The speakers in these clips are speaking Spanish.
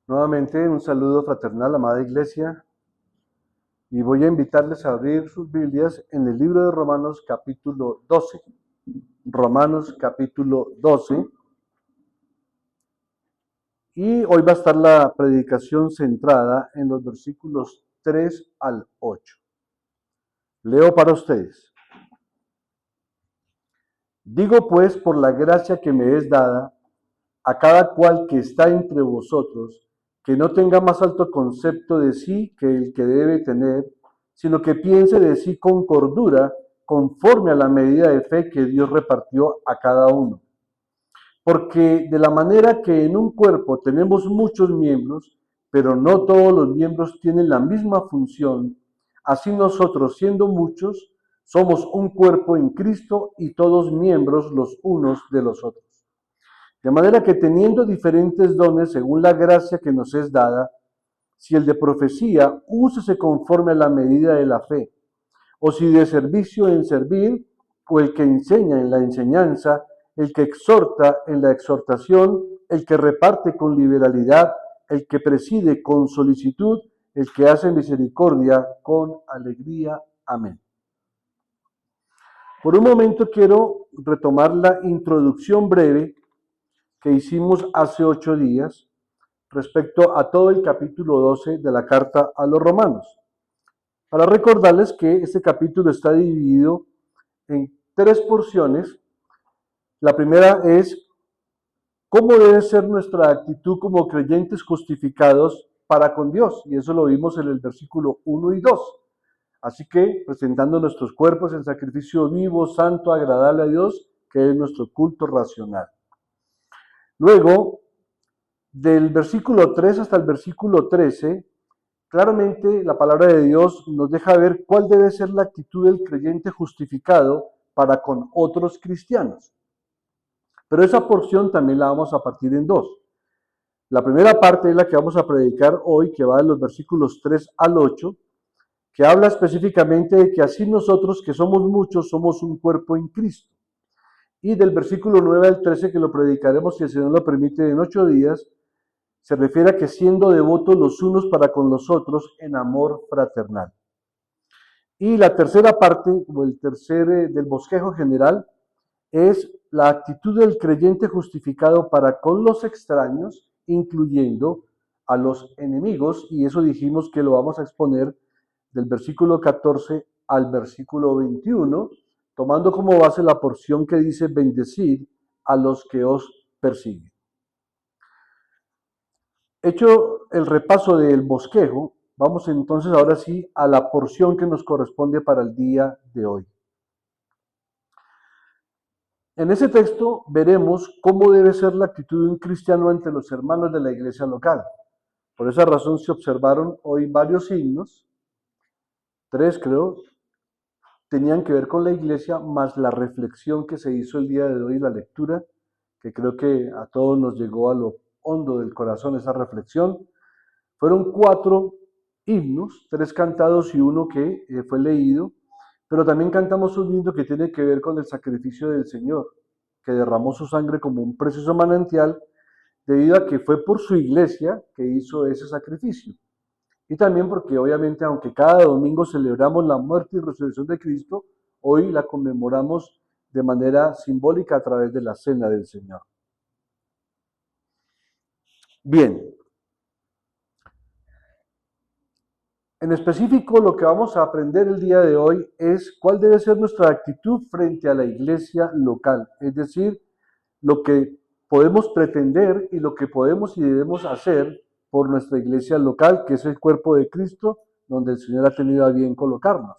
Nuevamente un saludo fraternal, amada iglesia, y voy a invitarles a abrir sus Biblias en el libro de Romanos capítulo 12. Romanos capítulo 12. Y hoy va a estar la predicación centrada en los versículos 3 al 8. Leo para ustedes. Digo pues, por la gracia que me es dada, a cada cual que está entre vosotros, que no tenga más alto concepto de sí que el que debe tener, sino que piense de sí con cordura, conforme a la medida de fe que Dios repartió a cada uno. Porque de la manera que en un cuerpo tenemos muchos miembros, pero no todos los miembros tienen la misma función, así nosotros, siendo muchos, somos un cuerpo en Cristo y todos miembros los unos de los otros. De manera que teniendo diferentes dones según la gracia que nos es dada, si el de profecía, úsese conforme a la medida de la fe, o si de servicio en servir, o el que enseña en la enseñanza, el que exhorta en la exhortación, el que reparte con liberalidad, el que preside con solicitud, el que hace misericordia con alegría. Amén. Por un momento quiero retomar la introducción breve que hicimos hace 8 días respecto a todo el capítulo 12 de la carta a los romanos. Para recordarles que este capítulo está dividido en 3 porciones. La primera es cómo debe ser nuestra actitud como creyentes justificados para con Dios, y eso lo vimos en el versículo 1 y 2. Así que presentando nuestros cuerpos en sacrificio vivo, santo, agradable a Dios, que es nuestro culto racional. Luego, del versículo 3 hasta el versículo 13, claramente la palabra de Dios nos deja ver cuál debe ser la actitud del creyente justificado para con otros cristianos. Pero esa porción también la vamos a partir en 2. La primera parte es la que vamos a predicar hoy, que va de los versículos 3 al 8, que habla específicamente de que así nosotros, que somos muchos, somos un cuerpo en Cristo. Y del versículo 9 al 13, que lo predicaremos, si el Señor lo permite, en 8 días, se refiere a que siendo devotos los unos para con los otros en amor fraternal. Y la tercera parte, o el tercer del bosquejo general, es la actitud del creyente justificado para con los extraños, incluyendo a los enemigos, y eso dijimos que lo vamos a exponer del versículo 14 al versículo 21, tomando como base la porción que dice bendecid a los que os persiguen. Hecho el repaso del bosquejo, vamos entonces ahora sí a la porción que nos corresponde para el día de hoy. En ese texto veremos cómo debe ser la actitud de un cristiano ante los hermanos de la iglesia local. Por esa razón se observaron hoy varios signos, 3 creo, tenían que ver con la iglesia, más la reflexión que se hizo el día de hoy, la lectura, que creo que a todos nos llegó a lo hondo del corazón esa reflexión. Fueron 4 himnos, 3 cantados y 1 que fue leído, pero también cantamos un himno que tiene que ver con el sacrificio del Señor, que derramó su sangre como un precioso manantial, debido a que fue por su iglesia que hizo ese sacrificio. Y también porque obviamente, aunque cada domingo celebramos la muerte y resurrección de Cristo, hoy la conmemoramos de manera simbólica a través de la cena del Señor. Bien. En específico, lo que vamos a aprender el día de hoy es cuál debe ser nuestra actitud frente a la iglesia local, es decir, lo que podemos pretender y lo que podemos y debemos hacer por nuestra iglesia local, que es el cuerpo de Cristo, donde el Señor ha tenido a bien colocarnos.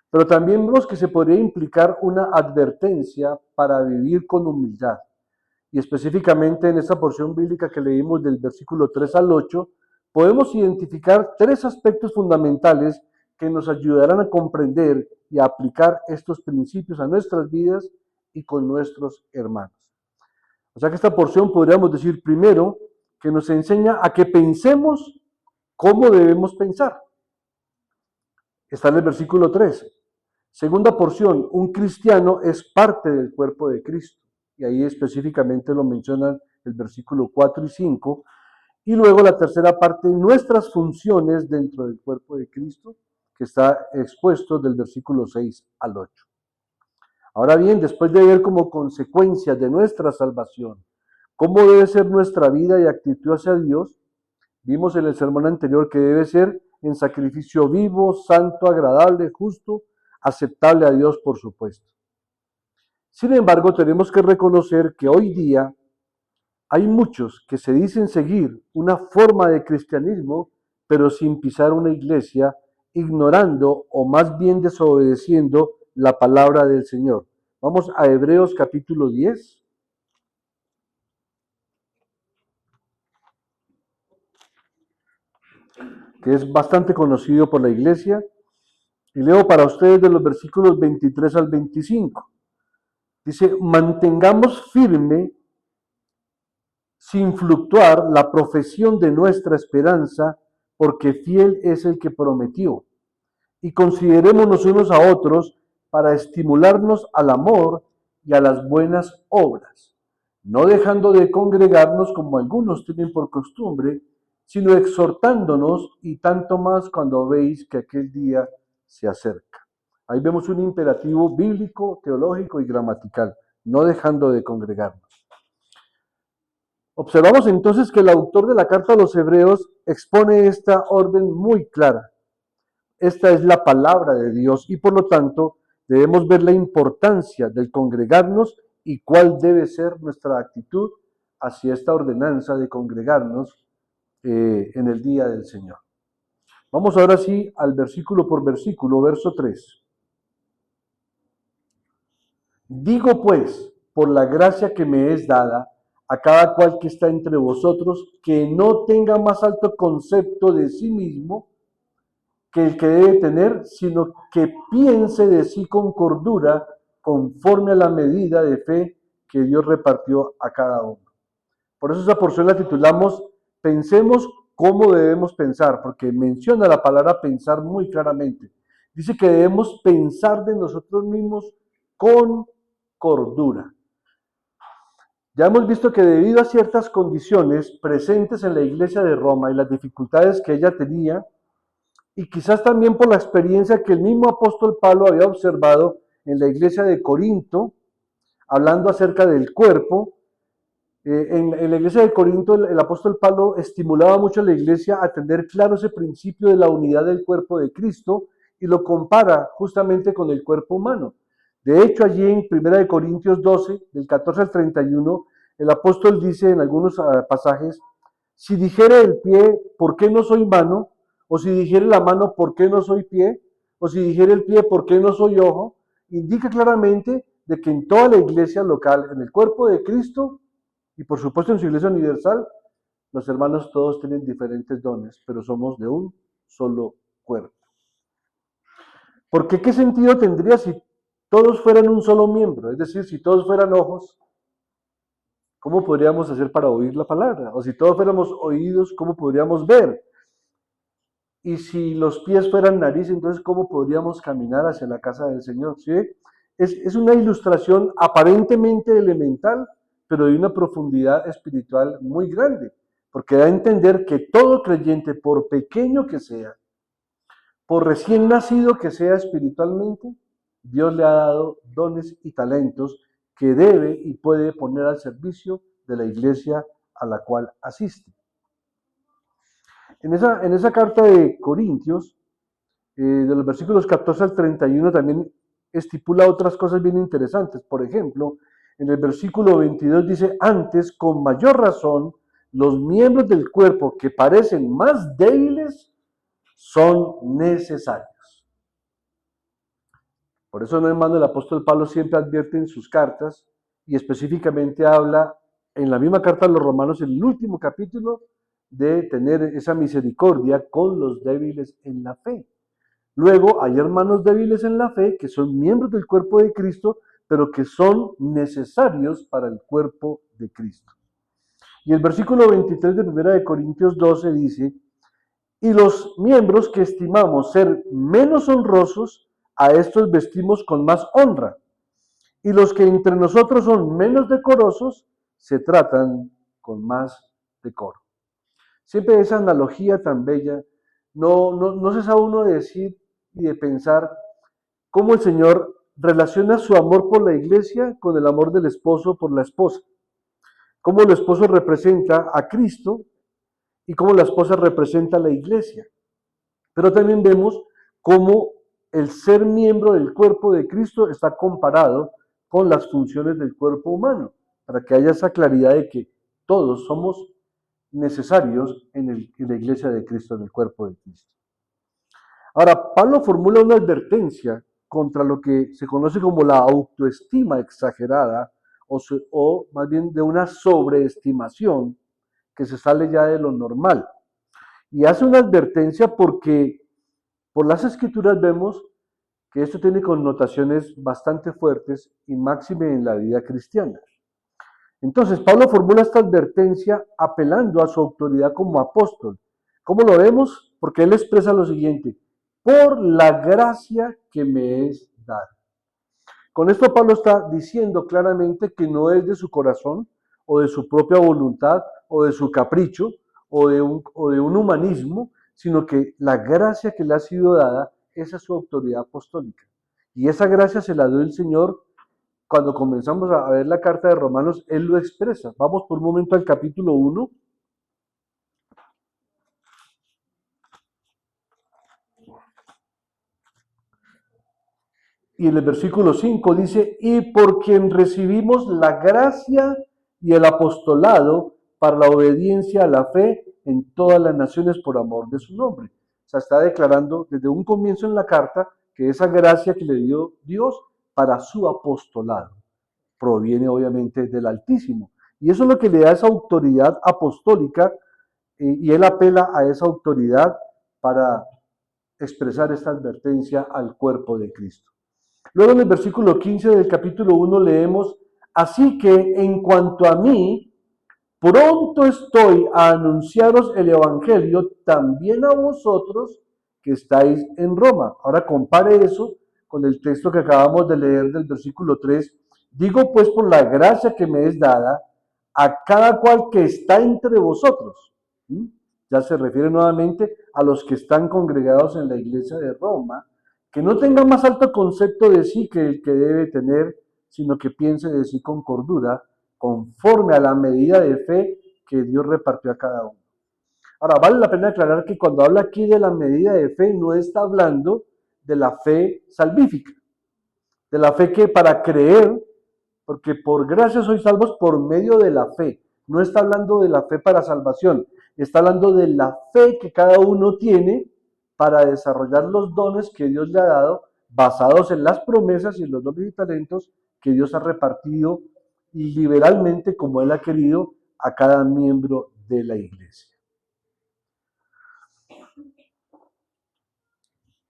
Pero también vemos que se podría implicar una advertencia para vivir con humildad. Y específicamente en esta porción bíblica que leímos del versículo 3 al 8, podemos identificar 3 aspectos fundamentales que nos ayudarán a comprender y a aplicar estos principios a nuestras vidas y con nuestros hermanos. O sea que esta porción podríamos decir primero que nos enseña a que pensemos cómo debemos pensar. Está en el versículo 3. Segunda porción, un cristiano es parte del cuerpo de Cristo. Y ahí específicamente lo mencionan el versículo 4 y 5. Y luego la tercera parte, nuestras funciones dentro del cuerpo de Cristo, que está expuesto del versículo 6 al 8. Ahora bien, después de ver como consecuencia de nuestra salvación, cómo debe ser nuestra vida y actitud hacia Dios, vimos en el sermón anterior que debe ser en sacrificio vivo, santo, agradable, justo, aceptable a Dios, por supuesto. Sin embargo, tenemos que reconocer que hoy día hay muchos que se dicen seguir una forma de cristianismo, pero sin pisar una iglesia, ignorando o más bien desobedeciendo la palabra del Señor. Vamos a Hebreos capítulo 10. Que es bastante conocido por la iglesia, y leo para ustedes de los versículos 23 al 25. Dice, mantengamos firme, sin fluctuar, la profesión de nuestra esperanza, porque fiel es el que prometió. Y considerémonos unos a otros para estimularnos al amor y a las buenas obras, no dejando de congregarnos como algunos tienen por costumbre, sino exhortándonos, y tanto más cuando veis que aquel día se acerca. Ahí vemos un imperativo bíblico, teológico y gramatical, no dejando de congregarnos. Observamos entonces que el autor de la carta a los Hebreos expone esta orden muy clara. Esta es la palabra de Dios y por lo tanto debemos ver la importancia del congregarnos y cuál debe ser nuestra actitud hacia esta ordenanza de congregarnos en el día del Señor. Vamos ahora sí al versículo por versículo, verso 3. Digo pues, por la gracia que me es dada, a cada cual que está entre vosotros, que no tenga más alto concepto de sí mismo que el que debe tener, sino que piense de sí con cordura, conforme a la medida de fe que Dios repartió a cada uno. Por eso esa porción la titulamos Pensemos cómo debemos pensar, porque menciona la palabra pensar muy claramente. Dice que debemos pensar de nosotros mismos con cordura. Ya hemos visto que debido a ciertas condiciones presentes en la iglesia de Roma y las dificultades que ella tenía, y quizás también por la experiencia que el mismo apóstol Pablo había observado en la iglesia de Corinto, hablando acerca del cuerpo, en la iglesia de Corinto el apóstol Pablo estimulaba mucho a la iglesia a tener claro ese principio de la unidad del cuerpo de Cristo y lo compara justamente con el cuerpo humano. De hecho, allí en 1 Corintios 12, del 14 al 31, el apóstol dice en algunos pasajes, si dijere el pie, ¿por qué no soy mano? O si dijere la mano, ¿por qué no soy pie? O si dijere el pie, ¿por qué no soy ojo? Indica claramente de que en toda la iglesia local, en el cuerpo de Cristo, y por supuesto en su iglesia universal, los hermanos todos tienen diferentes dones, pero somos de un solo cuerpo. Porque ¿qué sentido tendría si todos fueran un solo miembro? Es decir, si todos fueran ojos, ¿cómo podríamos hacer para oír la palabra? O si todos fuéramos oídos, ¿cómo podríamos ver? Y si los pies fueran nariz, entonces ¿cómo podríamos caminar hacia la casa del Señor? ¿Sí? Es una ilustración aparentemente elemental, pero de una profundidad espiritual muy grande, porque da a entender que todo creyente, por pequeño que sea, por recién nacido que sea espiritualmente, Dios le ha dado dones y talentos que debe y puede poner al servicio de la iglesia a la cual asiste. En esa carta de Corintios, de los versículos 14 al 31, también estipula otras cosas bien interesantes. Por ejemplo, en el versículo 22 dice, antes, con mayor razón, los miembros del cuerpo que parecen más débiles son necesarios. Por eso, no, hermano, el apóstol Pablo siempre advierte en sus cartas y específicamente habla en la misma carta a los romanos, en el último capítulo, de tener esa misericordia con los débiles en la fe. Luego hay hermanos débiles en la fe que son miembros del cuerpo de Cristo, pero que son necesarios para el cuerpo de Cristo. Y el versículo 23 de 1 Corintios 12 dice, y los miembros que estimamos ser menos honrosos, a estos vestimos con más honra. Y los que entre nosotros son menos decorosos, se tratan con más decoro. Siempre esa analogía tan bella, no cesa uno de decir y de pensar cómo el Señor relaciona su amor por la iglesia con el amor del esposo por la esposa. Cómo el esposo representa a Cristo y cómo la esposa representa a la iglesia. Pero también vemos cómo el ser miembro del cuerpo de Cristo está comparado con las funciones del cuerpo humano, para que haya esa claridad de que todos somos necesarios en la iglesia de Cristo, en el cuerpo de Cristo. Ahora, Pablo formula una advertencia contra lo que se conoce como la autoestima exagerada o más bien de una sobreestimación que se sale ya de lo normal. Y hace una advertencia porque por las escrituras vemos que esto tiene connotaciones bastante fuertes y máxime en la vida cristiana. Entonces, Pablo formula esta advertencia apelando a su autoridad como apóstol. ¿Cómo lo vemos? Porque él expresa lo siguiente: por la gracia que me es dada. Con esto Pablo está diciendo claramente que no es de su corazón o de su propia voluntad o de su capricho o de un humanismo, sino que la gracia que le ha sido dada es a su autoridad apostólica. Y esa gracia se la dio el Señor cuando comenzamos a ver la carta de Romanos. Él lo expresa. Vamos por un momento al capítulo 1. Y en el versículo 5 dice: y por quien recibimos la gracia y el apostolado para la obediencia a la fe en todas las naciones por amor de su nombre. O sea, está declarando desde un comienzo en la carta que esa gracia que le dio Dios para su apostolado proviene obviamente del Altísimo. Y eso es lo que le da esa autoridad apostólica, y él apela a esa autoridad para expresar esta advertencia al cuerpo de Cristo. Luego en el versículo 15 del capítulo 1 leemos: así que en cuanto a mí, pronto estoy a anunciaros el Evangelio también a vosotros que estáis en Roma. Ahora compare eso con el texto que acabamos de leer del versículo 3. Digo pues por la gracia que me es dada a cada cual que está entre vosotros. Ya se refiere nuevamente a los que están congregados en la iglesia de Roma, que no tenga más alto concepto de sí que el que debe tener, sino que piense de sí con cordura, conforme a la medida de fe que Dios repartió a cada uno. Ahora, vale la pena aclarar que cuando habla aquí de la medida de fe, no está hablando de la fe salvífica, de la fe que para creer, porque por gracia sois salvos por medio de la fe. No está hablando de la fe para salvación, está hablando de la fe que cada uno tiene para desarrollar los dones que Dios le ha dado, basados en las promesas y en los dones y talentos que Dios ha repartido liberalmente, como Él ha querido, a cada miembro de la iglesia.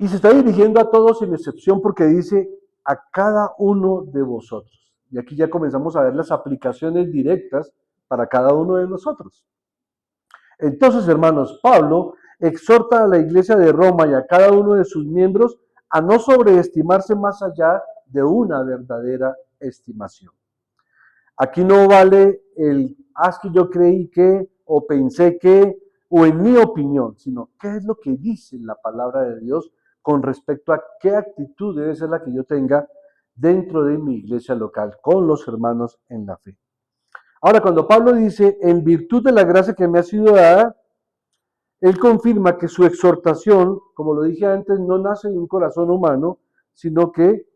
Y se está dirigiendo a todos sin excepción, porque dice a cada uno de vosotros. Y aquí ya comenzamos a ver las aplicaciones directas para cada uno de nosotros. Entonces, hermanos, Pablo exhorta a la iglesia de Roma y a cada uno de sus miembros a no sobreestimarse más allá de una verdadera estimación. Aquí no vale el haz que yo creí que, o pensé que, o en mi opinión, sino qué es lo que dice la palabra de Dios con respecto a qué actitud debe ser la que yo tenga dentro de mi iglesia local, con los hermanos en la fe. Ahora, cuando Pablo dice, en virtud de la gracia que me ha sido dada, él confirma que su exhortación, como lo dije antes, no nace de un corazón humano, sino que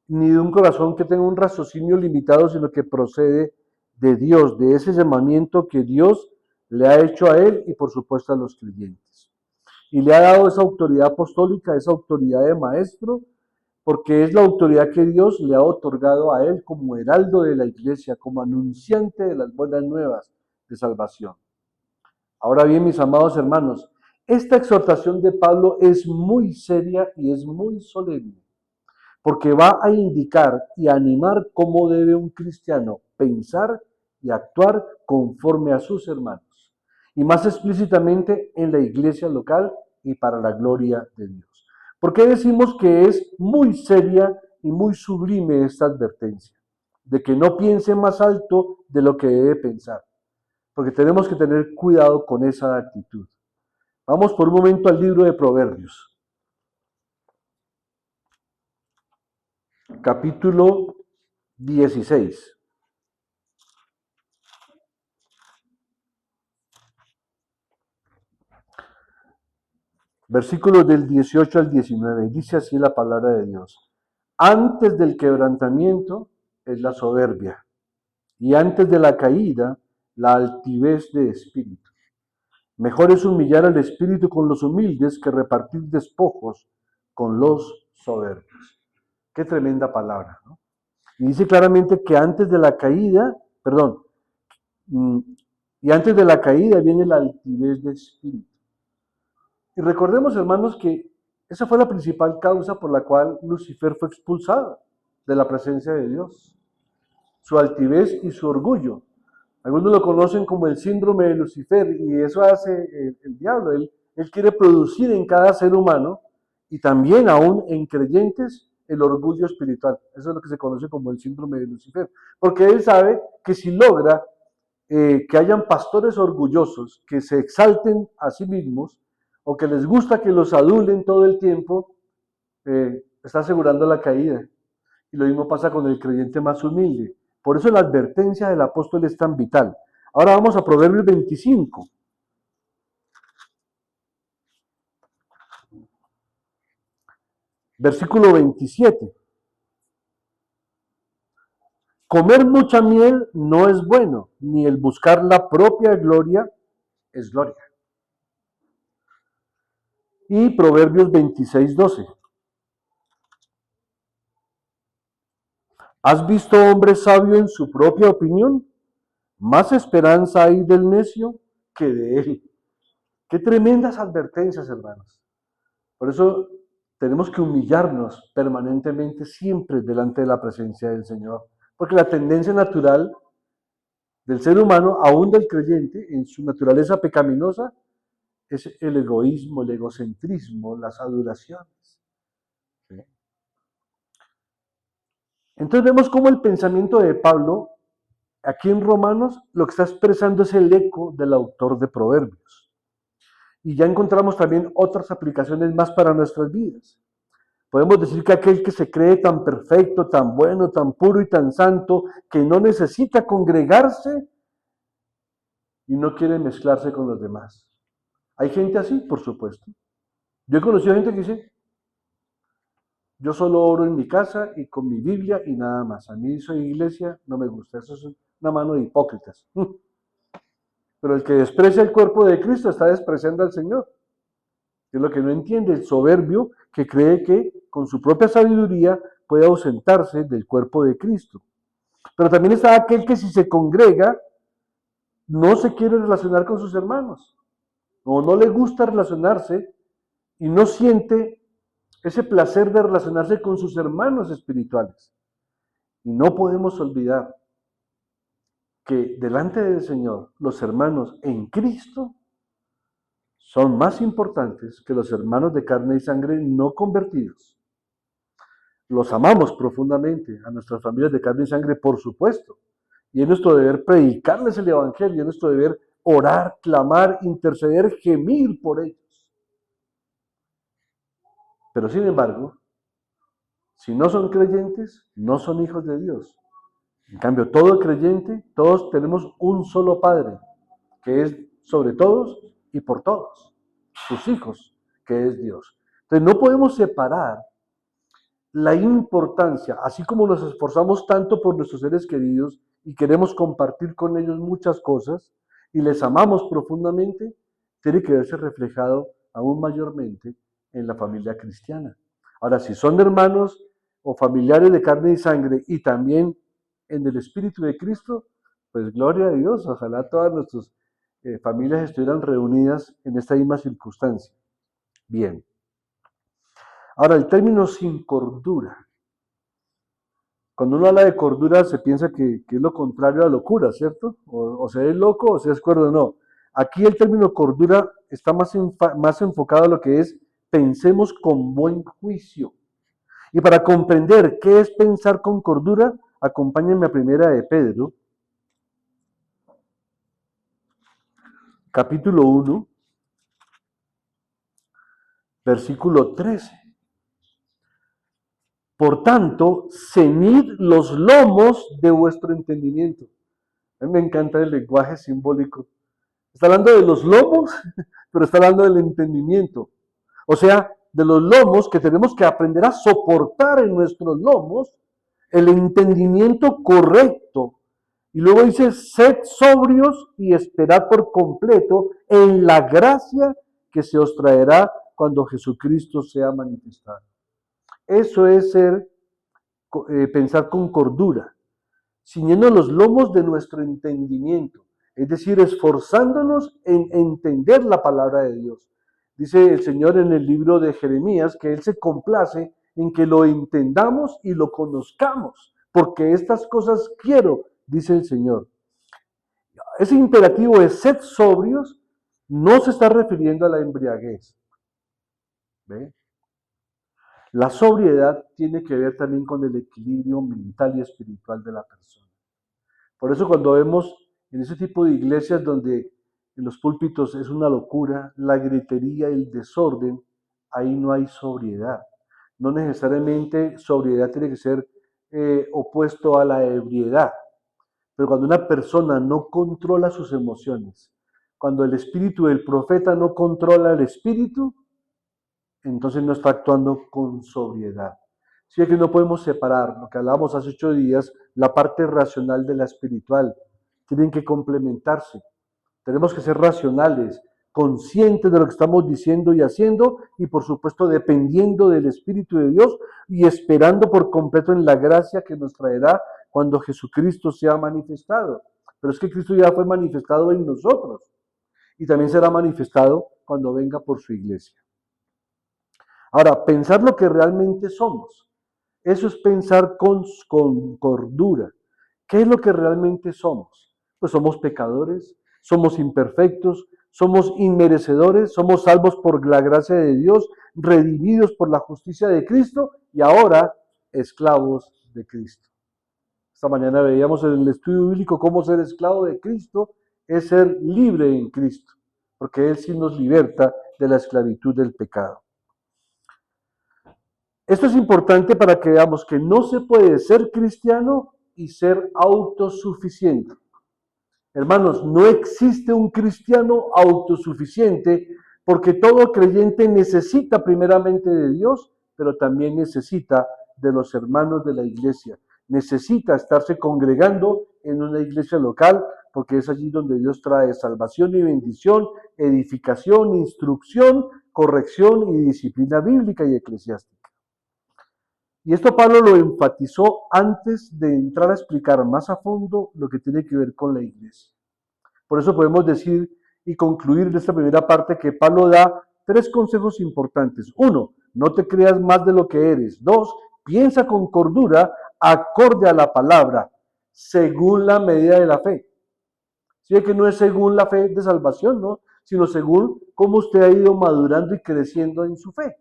ni de un corazón que tenga un raciocinio limitado, sino que procede de Dios, de ese llamamiento que Dios le ha hecho a él y por supuesto a los creyentes. Y le ha dado esa autoridad apostólica, esa autoridad de maestro, porque es la autoridad que Dios le ha otorgado a él como heraldo de la iglesia, como anunciante de las buenas nuevas de salvación. Ahora bien, mis amados hermanos, esta exhortación de Pablo es muy seria y es muy solemne, porque va a indicar y animar cómo debe un cristiano pensar y actuar conforme a sus hermanos, y más explícitamente en la iglesia local y para la gloria de Dios. ¿Por qué decimos que es muy seria y muy sublime esta advertencia? De que no piense más alto de lo que debe pensar. porque tenemos que tener cuidado con esa actitud. Vamos por un momento al libro de Proverbios, capítulo 16. Versículos del 18 al 19, dice así la palabra de Dios. Antes del quebrantamiento es la soberbia, y antes de la caída, la altivez de espíritu. Mejor es humillar al espíritu con los humildes que repartir despojos con los soberbios. Qué tremenda palabra, ¿no? Y dice claramente que antes de la caída, y antes de la caída viene la altivez de espíritu. Y recordemos, hermanos, que esa fue la principal causa por la cual Lucifer fue expulsado de la presencia de Dios. Su altivez y su orgullo. Algunos lo conocen como el síndrome de Lucifer, y eso hace el diablo. Él quiere producir en cada ser humano, y también aún en creyentes, el orgullo espiritual. Eso es lo que se conoce como el síndrome de Lucifer. Porque él sabe que si logra que hayan pastores orgullosos que se exalten a sí mismos, o que les gusta que los adulen todo el tiempo, está asegurando la caída. Y lo mismo pasa con el creyente más humilde. Por eso la advertencia del apóstol es tan vital. Ahora vamos a Proverbios 25. Versículo 27. Comer mucha miel no es bueno, ni el buscar la propia gloria es gloria. Y Proverbios 26:12. ¿Has visto hombre sabio en su propia opinión? Más esperanza hay del necio que de él. Qué tremendas advertencias, hermanos. Por eso tenemos que humillarnos permanentemente siempre delante de la presencia del Señor. Porque la tendencia natural del ser humano, aún del creyente, en su naturaleza pecaminosa, es el egoísmo, el egocentrismo, las adulaciones. ¿Sí? Entonces vemos cómo el pensamiento de Pablo, aquí en Romanos, lo que está expresando es el eco del autor de Proverbios. Y ya encontramos también otras aplicaciones más para nuestras vidas. Podemos decir que aquel que se cree tan perfecto, tan bueno, tan puro y tan santo, que no necesita congregarse y no quiere mezclarse con los demás. ¿Hay gente así? Por supuesto. Yo he conocido gente que dice, yo solo oro en mi casa y con mi Biblia y nada más. A mí soy iglesia, no me gusta. Eso es una mano de hipócritas. Pero el que desprecia el cuerpo de Cristo está despreciando al Señor. Es lo que no entiende el soberbio que cree que con su propia sabiduría puede ausentarse del cuerpo de Cristo. Pero también está aquel que si se congrega no se quiere relacionar con sus hermanos o no le gusta relacionarse y no siente ese placer de relacionarse con sus hermanos espirituales. Y no podemos olvidar que delante del Señor los hermanos en Cristo son más importantes que los hermanos de carne y sangre no convertidos. Los amamos profundamente, a nuestras familias de carne y sangre, por supuesto. Y es nuestro deber predicarles el Evangelio, es nuestro deber orar, clamar, interceder, gemir por ellos. Pero sin embargo, si no son creyentes, no son hijos de Dios. En cambio, todo creyente, todos tenemos un solo Padre, que es sobre todos y por todos, sus hijos, que es Dios. Entonces no podemos separar la importancia, así como nos esforzamos tanto por nuestros seres queridos y queremos compartir con ellos muchas cosas y les amamos profundamente, tiene que verse reflejado aún mayormente en la familia cristiana. Ahora, si son hermanos o familiares de carne y sangre y también en el Espíritu de Cristo, pues gloria a Dios, ojalá todas nuestras familias estuvieran reunidas en esta misma circunstancia. Bien. Ahora, el término sin cordura. Cuando uno habla de cordura se piensa que es lo contrario a locura, ¿cierto? O se es loco o se es cuerdo, no. Aquí el término cordura está más enfocado a lo que es pensemos con buen juicio. Y para comprender qué es pensar con cordura, acompáñenme a primera de Pedro, capítulo 1, versículo 13. Por tanto, ceñid los lomos de vuestro entendimiento. A mí me encanta el lenguaje simbólico. Está hablando de los lomos, pero está hablando del entendimiento. O sea, de los lomos que tenemos que aprender a soportar en nuestros lomos el entendimiento correcto. Y luego dice, sed sobrios y esperad por completo en la gracia que se os traerá cuando Jesucristo sea manifestado. Eso es pensar con cordura, ciñendo los lomos de nuestro entendimiento, es decir, esforzándonos en entender la palabra de Dios. Dice el Señor en el libro de Jeremías que Él se complace en que lo entendamos y lo conozcamos, porque estas cosas quiero, dice el Señor. Ese imperativo de sed sobrios no se está refiriendo a la embriaguez. ¿Ve? La sobriedad tiene que ver también con el equilibrio mental y espiritual de la persona. Por eso cuando vemos en ese tipo de iglesias donde en los púlpitos es una locura, la gritería, el desorden, ahí no hay sobriedad. No necesariamente sobriedad tiene que ser opuesto a la ebriedad. Pero cuando una persona no controla sus emociones, cuando el espíritu del profeta no controla el espíritu, entonces no está actuando con sobriedad. Sí, es que no podemos separar lo que hablábamos hace 8 días, la parte racional de la espiritual. Tienen que complementarse. Tenemos que ser racionales, conscientes de lo que estamos diciendo y haciendo, y por supuesto dependiendo del Espíritu de Dios y esperando por completo en la gracia que nos traerá cuando Jesucristo sea manifestado. Pero es que Cristo ya fue manifestado en nosotros y también será manifestado cuando venga por su iglesia. Ahora, pensar lo que realmente somos. Eso es pensar con cordura. ¿Qué es lo que realmente somos? Pues somos pecadores, somos imperfectos, somos inmerecedores, somos salvos por la gracia de Dios, redimidos por la justicia de Cristo y ahora esclavos de Cristo. Esta mañana veíamos en el estudio bíblico cómo ser esclavo de Cristo es ser libre en Cristo, porque Él sí nos liberta de la esclavitud del pecado. Esto es importante para que veamos que no se puede ser cristiano y ser autosuficiente. Hermanos, no existe un cristiano autosuficiente porque todo creyente necesita primeramente de Dios, pero también necesita de los hermanos de la iglesia. Necesita estarse congregando en una iglesia local porque es allí donde Dios trae salvación y bendición, edificación, instrucción, corrección y disciplina bíblica y eclesiástica. Y esto Pablo lo enfatizó antes de entrar a explicar más a fondo lo que tiene que ver con la iglesia. Por eso podemos decir y concluir en esta primera parte que Pablo da 3 consejos importantes. 1, no te creas más de lo que eres. 2, piensa con cordura acorde a la palabra, según la medida de la fe. Sí, que no es según la fe de salvación, ¿no? Sino según cómo usted ha ido madurando y creciendo en su fe.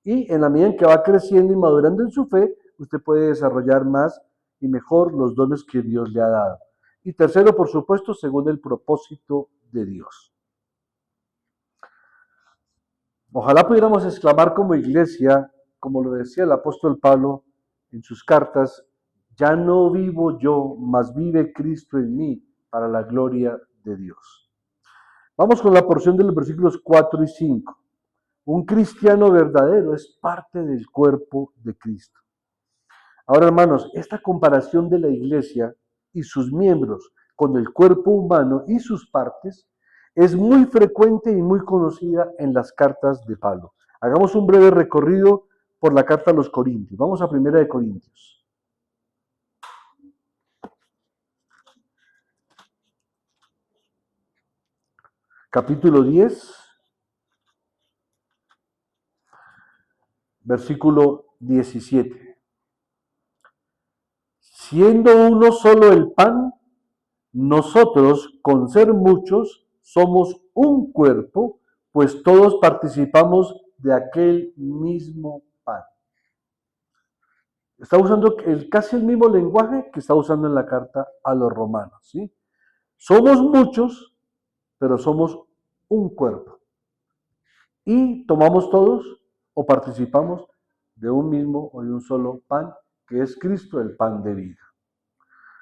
Y en la medida en que va creciendo y madurando en su fe, usted puede desarrollar más y mejor los dones que Dios le ha dado. Y tercero, por supuesto, según el propósito de Dios. Ojalá pudiéramos exclamar como iglesia, como lo decía el apóstol Pablo en sus cartas, ya no vivo yo, mas vive Cristo en mí para la gloria de Dios. Vamos con la porción de los versículos 4 y 5. Un cristiano verdadero es parte del cuerpo de Cristo. Ahora, hermanos, esta comparación de la iglesia y sus miembros con el cuerpo humano y sus partes es muy frecuente y muy conocida en las cartas de Pablo. Hagamos un breve recorrido por la carta a los Corintios. Vamos a 1 de Corintios. Capítulo 10, versículo 17. Siendo uno solo el pan, nosotros, con ser muchos, somos un cuerpo, pues todos participamos de aquel mismo pan. Está usando casi el mismo lenguaje que está usando en la carta a los romanos, ¿sí? Somos muchos, pero somos un cuerpo. Y tomamos todos o participamos de un mismo o de un solo pan, que es Cristo, el pan de vida.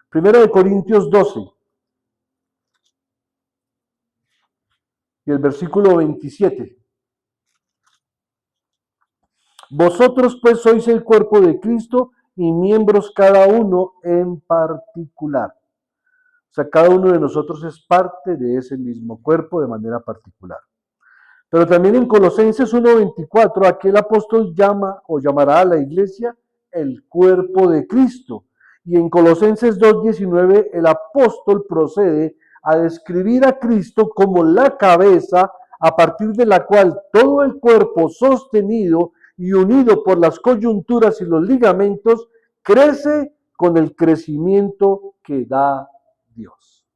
Primero de Corintios 12 y el versículo 27. Vosotros pues sois el cuerpo de Cristo y miembros cada uno en particular. O sea, cada uno de nosotros es parte de ese mismo cuerpo de manera particular. Pero también en Colosenses 1:24, aquel apóstol llama o llamará a la iglesia el cuerpo de Cristo. Y en Colosenses 2:19, el apóstol procede a describir a Cristo como la cabeza a partir de la cual todo el cuerpo sostenido y unido por las coyunturas y los ligamentos crece con el crecimiento que da Dios.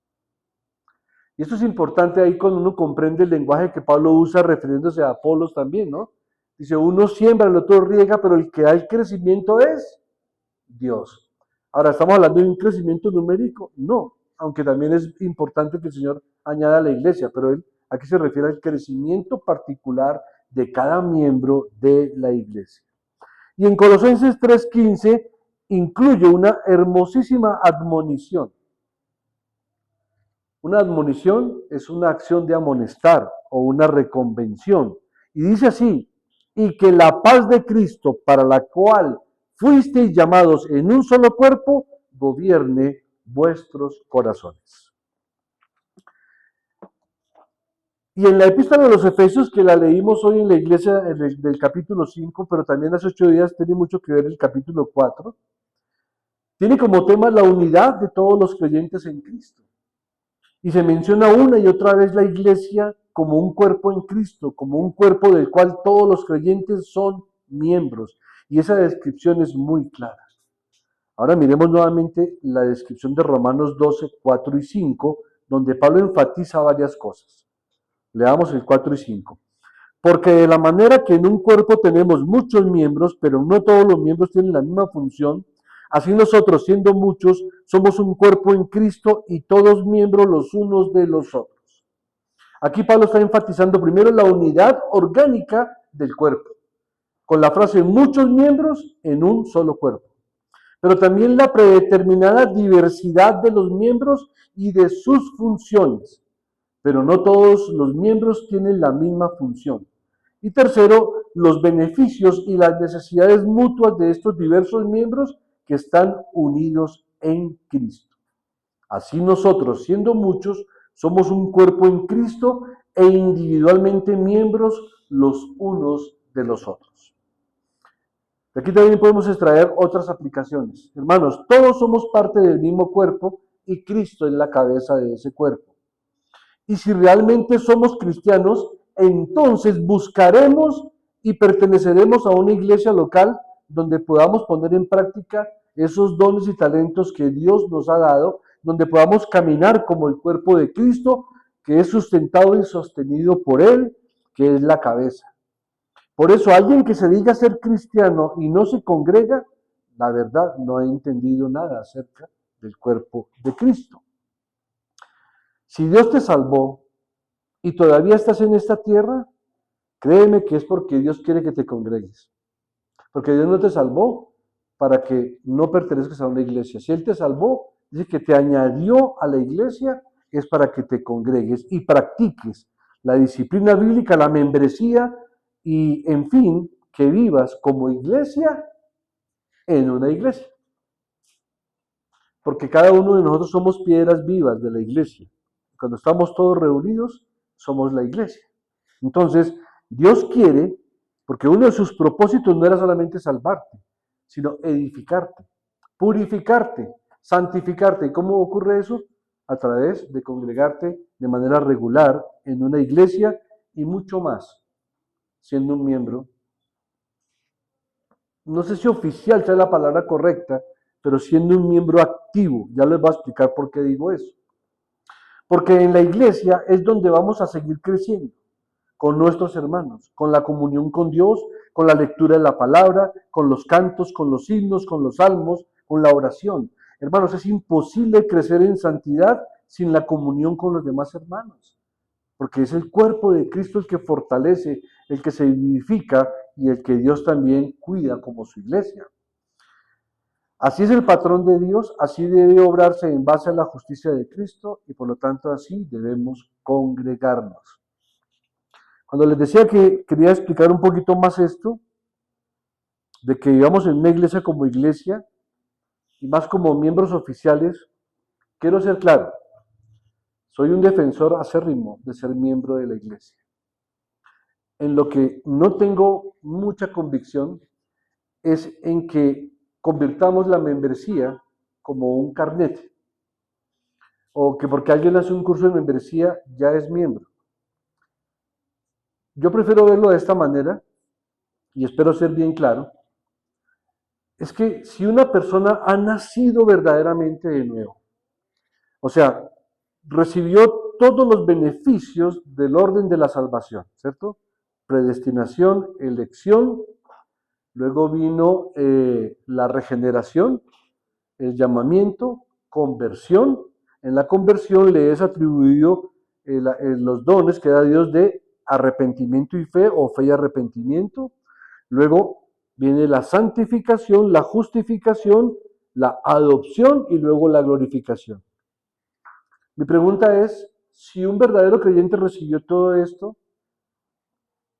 Y esto es importante ahí cuando uno comprende el lenguaje que Pablo usa refiriéndose a Apolos también, ¿no? Dice, uno siembra, el otro riega, pero el que da el crecimiento es Dios. Ahora, ¿estamos hablando de un crecimiento numérico? No, aunque también es importante que el Señor añada a la iglesia, pero él aquí se refiere al crecimiento particular de cada miembro de la iglesia. Y en Colosenses 3:15 incluye una hermosísima admonición. Una admonición es una acción de amonestar o una reconvención. Y dice así, y que la paz de Cristo, para la cual fuisteis llamados en un solo cuerpo, gobierne vuestros corazones. Y en la epístola de los Efesios, que la leímos hoy en la iglesia del capítulo 5, pero también hace 8 días tiene mucho que ver el capítulo 4, tiene como tema la unidad de todos los creyentes en Cristo. Y se menciona una y otra vez la iglesia como un cuerpo en Cristo, como un cuerpo del cual todos los creyentes son miembros. Y esa descripción es muy clara. Ahora miremos nuevamente la descripción de Romanos 12, 4 y 5, donde Pablo enfatiza varias cosas. Leamos el 4 y 5. Porque de la manera que en un cuerpo tenemos muchos miembros, pero no todos los miembros tienen la misma función, así nosotros, siendo muchos, somos un cuerpo en Cristo y todos miembros los unos de los otros. Aquí Pablo está enfatizando primero la unidad orgánica del cuerpo, con la frase muchos miembros en un solo cuerpo. Pero también la predeterminada diversidad de los miembros y de sus funciones. Pero no todos los miembros tienen la misma función. Y tercero, los beneficios y las necesidades mutuas de estos diversos miembros que están unidos en Cristo. Así nosotros, siendo muchos, somos un cuerpo en Cristo e individualmente miembros los unos de los otros. De aquí también podemos extraer otras aplicaciones. Hermanos, todos somos parte del mismo cuerpo y Cristo es la cabeza de ese cuerpo. Y si realmente somos cristianos, entonces buscaremos y perteneceremos a una iglesia local donde podamos poner en práctica esos dones y talentos que Dios nos ha dado, donde podamos caminar como el cuerpo de Cristo, que es sustentado y sostenido por Él, que es la cabeza. Por eso, alguien que se diga ser cristiano y no se congrega, la verdad no ha entendido nada acerca del cuerpo de Cristo. Si Dios te salvó y todavía estás en esta tierra, créeme que es porque Dios quiere que te congregues. Porque Dios no te salvó para que no pertenezcas a una iglesia. Si Él te salvó, dice que te añadió a la iglesia, es para que te congregues y practiques la disciplina bíblica, la membresía y, en fin, que vivas como iglesia en una iglesia. Porque cada uno de nosotros somos piedras vivas de la iglesia. Cuando estamos todos reunidos, somos la iglesia. Entonces, Dios quiere, porque uno de sus propósitos no era solamente salvarte, sino edificarte, purificarte, santificarte. ¿Y cómo ocurre eso? A través de congregarte de manera regular en una iglesia y mucho más, siendo un miembro. No sé si oficial sea la palabra correcta, pero siendo un miembro activo. Ya les voy a explicar por qué digo eso. Porque en la iglesia es donde vamos a seguir creciendo con nuestros hermanos, con la comunión con Dios, con la lectura de la palabra, con los cantos, con los himnos, con los salmos, con la oración. Hermanos, es imposible crecer en santidad sin la comunión con los demás hermanos. porque es el cuerpo de Cristo el que fortalece, el que se vivifica y el que Dios también cuida como su iglesia. Así es el patrón de Dios, así debe obrarse en base a la justicia de Cristo y por lo tanto así debemos congregarnos. Cuando les decía que quería explicar un poquito más esto, de que vivamos en una iglesia como iglesia y más como miembros oficiales, quiero ser claro, soy un defensor acérrimo de ser miembro de la iglesia. En lo que no tengo mucha convicción es en que convirtamos la membresía como un carnet, o que porque alguien hace un curso de membresía ya es miembro. Yo prefiero verlo de esta manera, y espero ser bien claro, es que si una persona ha nacido verdaderamente de nuevo, o sea, recibió todos los beneficios del orden de la salvación, ¿cierto? Predestinación, elección, luego vino la regeneración, el llamamiento, conversión. En la conversión le es atribuido los dones que da Dios de arrepentimiento y fe, o fe y arrepentimiento. Luego viene la santificación, la justificación, la adopción y luego la glorificación. Mi pregunta es, si un verdadero creyente recibió todo esto,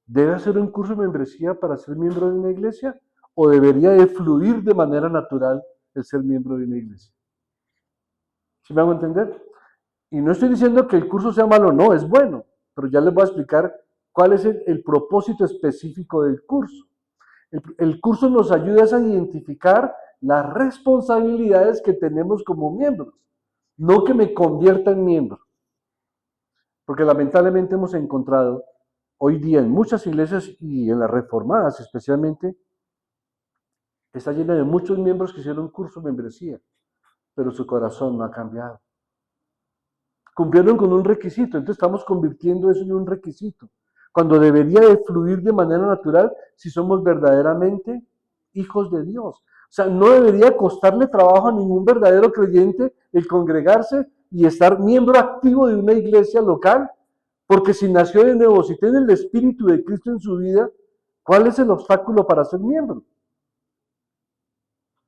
¿debe hacer un curso de membresía para ser miembro de una iglesia? ¿O debería de fluir de manera natural el ser miembro de una iglesia? ¿Sí me hago entender? Y no estoy diciendo que el curso sea malo, no, es bueno, pero ya les voy a explicar cuál es el propósito específico del curso. El curso nos ayuda a identificar las responsabilidades que tenemos como miembros, no que me convierta en miembro. Porque lamentablemente hemos encontrado hoy día en muchas iglesias y en las reformadas especialmente, está llena de muchos miembros que hicieron curso de membresía, pero su corazón no ha cambiado. Cumplieron con un requisito, entonces estamos convirtiendo eso en un requisito, cuando debería de fluir de manera natural si somos verdaderamente hijos de Dios. O sea, no debería costarle trabajo a ningún verdadero creyente el congregarse y estar miembro activo de una iglesia local, porque si nació de nuevo, si tiene el Espíritu de Cristo en su vida, ¿cuál es el obstáculo para ser miembro?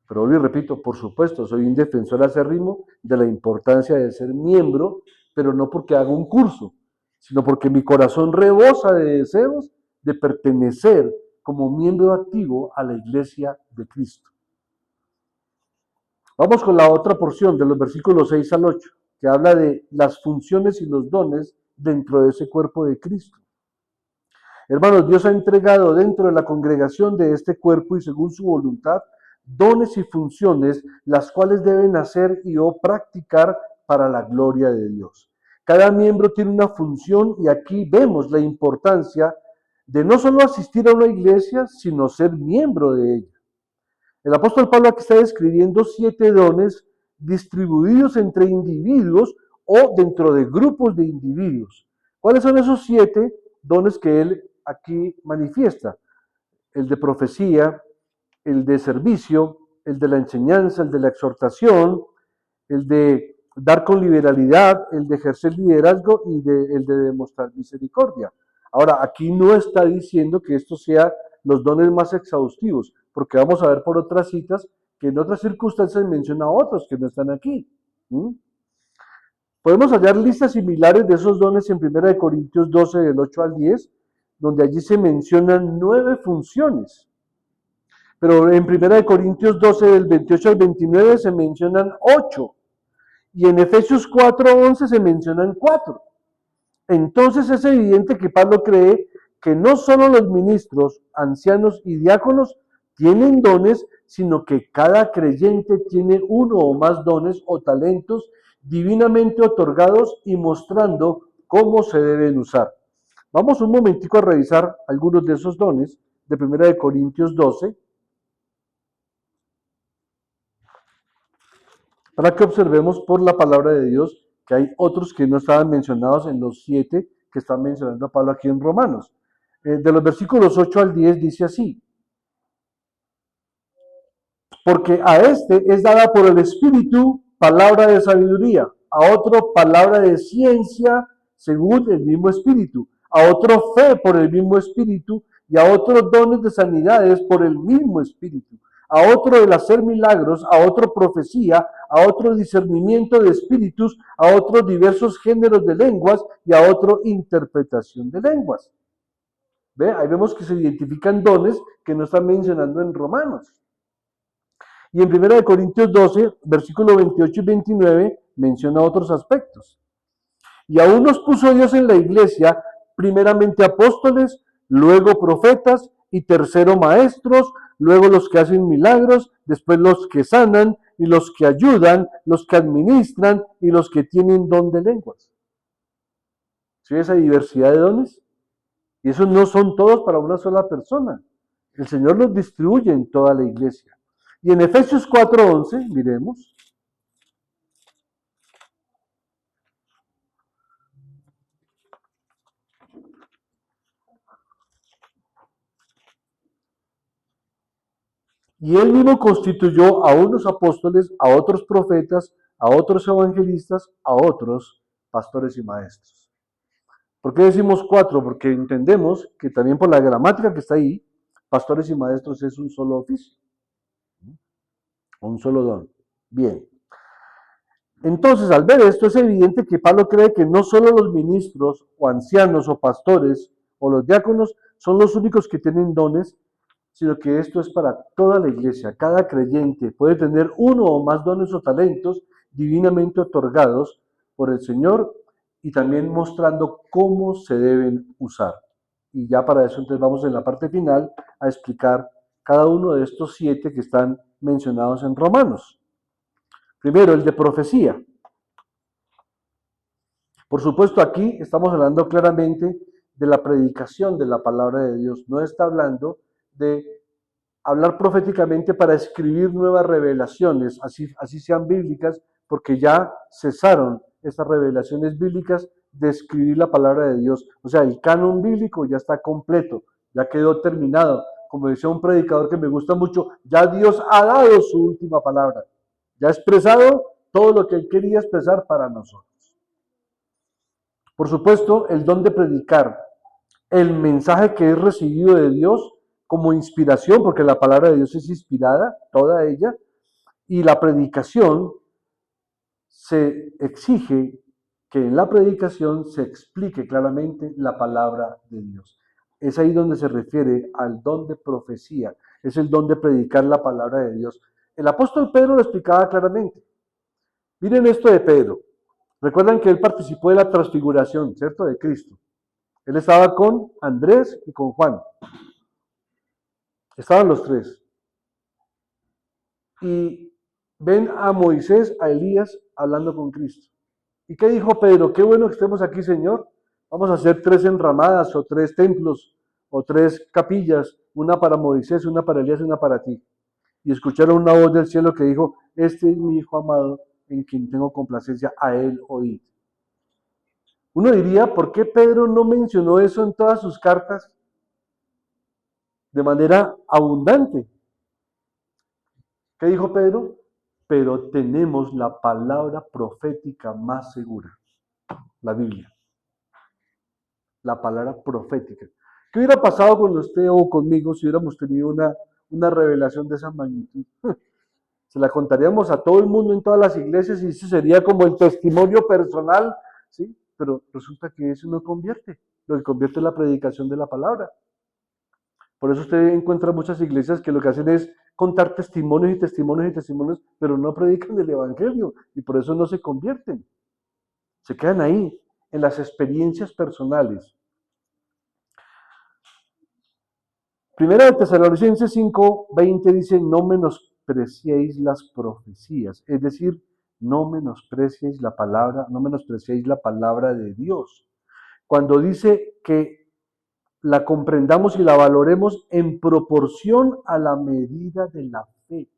Pero hoy repito, por supuesto, soy un defensor acérrimo de la importancia de ser miembro, pero no porque haga un curso, sino porque mi corazón rebosa de deseos de pertenecer como miembro activo a la iglesia de Cristo. Vamos con la otra porción de los versículos 6 al 8, que habla de las funciones y los dones dentro de ese cuerpo de Cristo. Hermanos, Dios ha entregado dentro de la congregación de este cuerpo y según su voluntad, dones y funciones, las cuales deben hacer y o practicar para la gloria de Dios. Cada miembro tiene una función y aquí vemos la importancia de no solo asistir a una iglesia, sino ser miembro de ella. El apóstol Pablo aquí está describiendo 7 dones distribuidos entre individuos o dentro de grupos de individuos. ¿Cuáles son esos 7 dones que él aquí manifiesta? El de profecía, el de servicio, el de la enseñanza, el de la exhortación, el de dar con liberalidad, el de ejercer liderazgo y el de demostrar misericordia. Ahora, aquí no está diciendo que estos sean los dones más exhaustivos, porque vamos a ver por otras citas que en otras circunstancias menciona a otros que no están aquí. Podemos hallar listas similares de esos dones en 1 Corintios 12, del 8 al 10, donde allí se mencionan 9 funciones. Pero en 1 Corintios 12, del 28 al 29, se mencionan 8. Y en Efesios 4, 11 se mencionan 4. Entonces es evidente que Pablo cree que no solo los ministros, ancianos y diáconos tienen dones, sino que cada creyente tiene uno o más dones o talentos divinamente otorgados y mostrando cómo se deben usar. Vamos un momentico a revisar algunos de esos dones de 1 Corintios 12, para que observemos por la palabra de Dios que hay otros que no estaban mencionados en los 7 que están mencionando a Pablo aquí en Romanos. De los versículos 8 al 10 dice así: porque a este es dada por el Espíritu palabra de sabiduría, a otro palabra de ciencia según el mismo Espíritu, a otro fe por el mismo Espíritu, y a otros dones de sanidades por el mismo Espíritu, a otro el hacer milagros, a otro profecía, a otro discernimiento de espíritus, a otros diversos géneros de lenguas y a otro interpretación de lenguas. ¿Ve? Ahí vemos que se identifican dones que no están mencionando en Romanos. Y en 1 Corintios 12, versículos 28 y 29, menciona otros aspectos. Y aún nos puso Dios en la iglesia, primeramente apóstoles, luego profetas y tercero maestros, luego los que hacen milagros, después los que sanan y los que ayudan, los que administran y los que tienen don de lenguas. ¿Sí esa diversidad de dones? Y esos no son todos para una sola persona. El Señor los distribuye en toda la iglesia. Y en Efesios 4:11, miremos. Y él mismo constituyó a unos apóstoles, a otros profetas, a otros evangelistas, a otros pastores y maestros. ¿Por qué decimos 4? Porque entendemos que también por la gramática que está ahí, pastores y maestros es un solo oficio, un solo don. Bien. Entonces, al ver esto, es evidente que Pablo cree que no solo los ministros o ancianos o pastores o los diáconos son los únicos que tienen dones, sino que esto es para toda la iglesia. Cada creyente puede tener uno o más dones o talentos divinamente otorgados por el Señor y también mostrando cómo se deben usar. Y ya para eso entonces vamos en la parte final a explicar cada uno de estos 7 que están mencionados en Romanos. Primero, el de profecía. Por supuesto, aquí estamos hablando claramente de la predicación de la palabra de Dios. No está hablando de hablar proféticamente para escribir nuevas revelaciones, así sean bíblicas, porque ya cesaron estas revelaciones bíblicas de escribir la palabra de Dios. O sea, el canon bíblico ya está completo, ya quedó terminado. Como decía un predicador que me gusta mucho, ya Dios ha dado su última palabra. Ya ha expresado todo lo que él quería expresar para nosotros. Por supuesto, el don de predicar, el mensaje que es recibido de Dios como inspiración, porque la palabra de Dios es inspirada, toda ella, y la predicación se exige que en la predicación se explique claramente la palabra de Dios. Es ahí donde se refiere al don de profecía, es el don de predicar la palabra de Dios. El apóstol Pedro lo explicaba claramente. Miren esto de Pedro. Recuerdan que él participó de la transfiguración, ¿cierto? De Cristo. Él estaba con Andrés y con Juan. Estaban los 3. Y ven a Moisés, a Elías, hablando con Cristo. ¿Y qué dijo Pedro? Qué bueno que estemos aquí, Señor. Vamos a hacer 3 enramadas o 3 templos o 3 capillas, una para Moisés, una para Elías y una para ti. Y escucharon una voz del cielo que dijo, este es mi hijo amado, en quien tengo complacencia, a él oíd. Uno diría, ¿por qué Pedro no mencionó eso en todas sus cartas de manera abundante? ¿Qué dijo Pedro? Pero tenemos la palabra profética más segura, la Biblia. La palabra profética. ¿Qué hubiera pasado con usted o conmigo si hubiéramos tenido una revelación de esa magnitud? Se la contaríamos a todo el mundo en todas las iglesias y eso sería como el testimonio personal, ¿sí? Pero resulta que eso no convierte. Lo que convierte es la predicación de la palabra. Por eso usted encuentra muchas iglesias que lo que hacen es contar testimonios y testimonios y testimonios, pero no predican el evangelio y por eso no se convierten. Se quedan ahí, en las experiencias personales. Primera de Tesalonicenses 5:20 dice, no menospreciéis las profecías, es decir, no menospreciéis la palabra, no menospreciéis la palabra de Dios. Cuando dice que la comprendamos y la valoremos en proporción a la medida de la fe.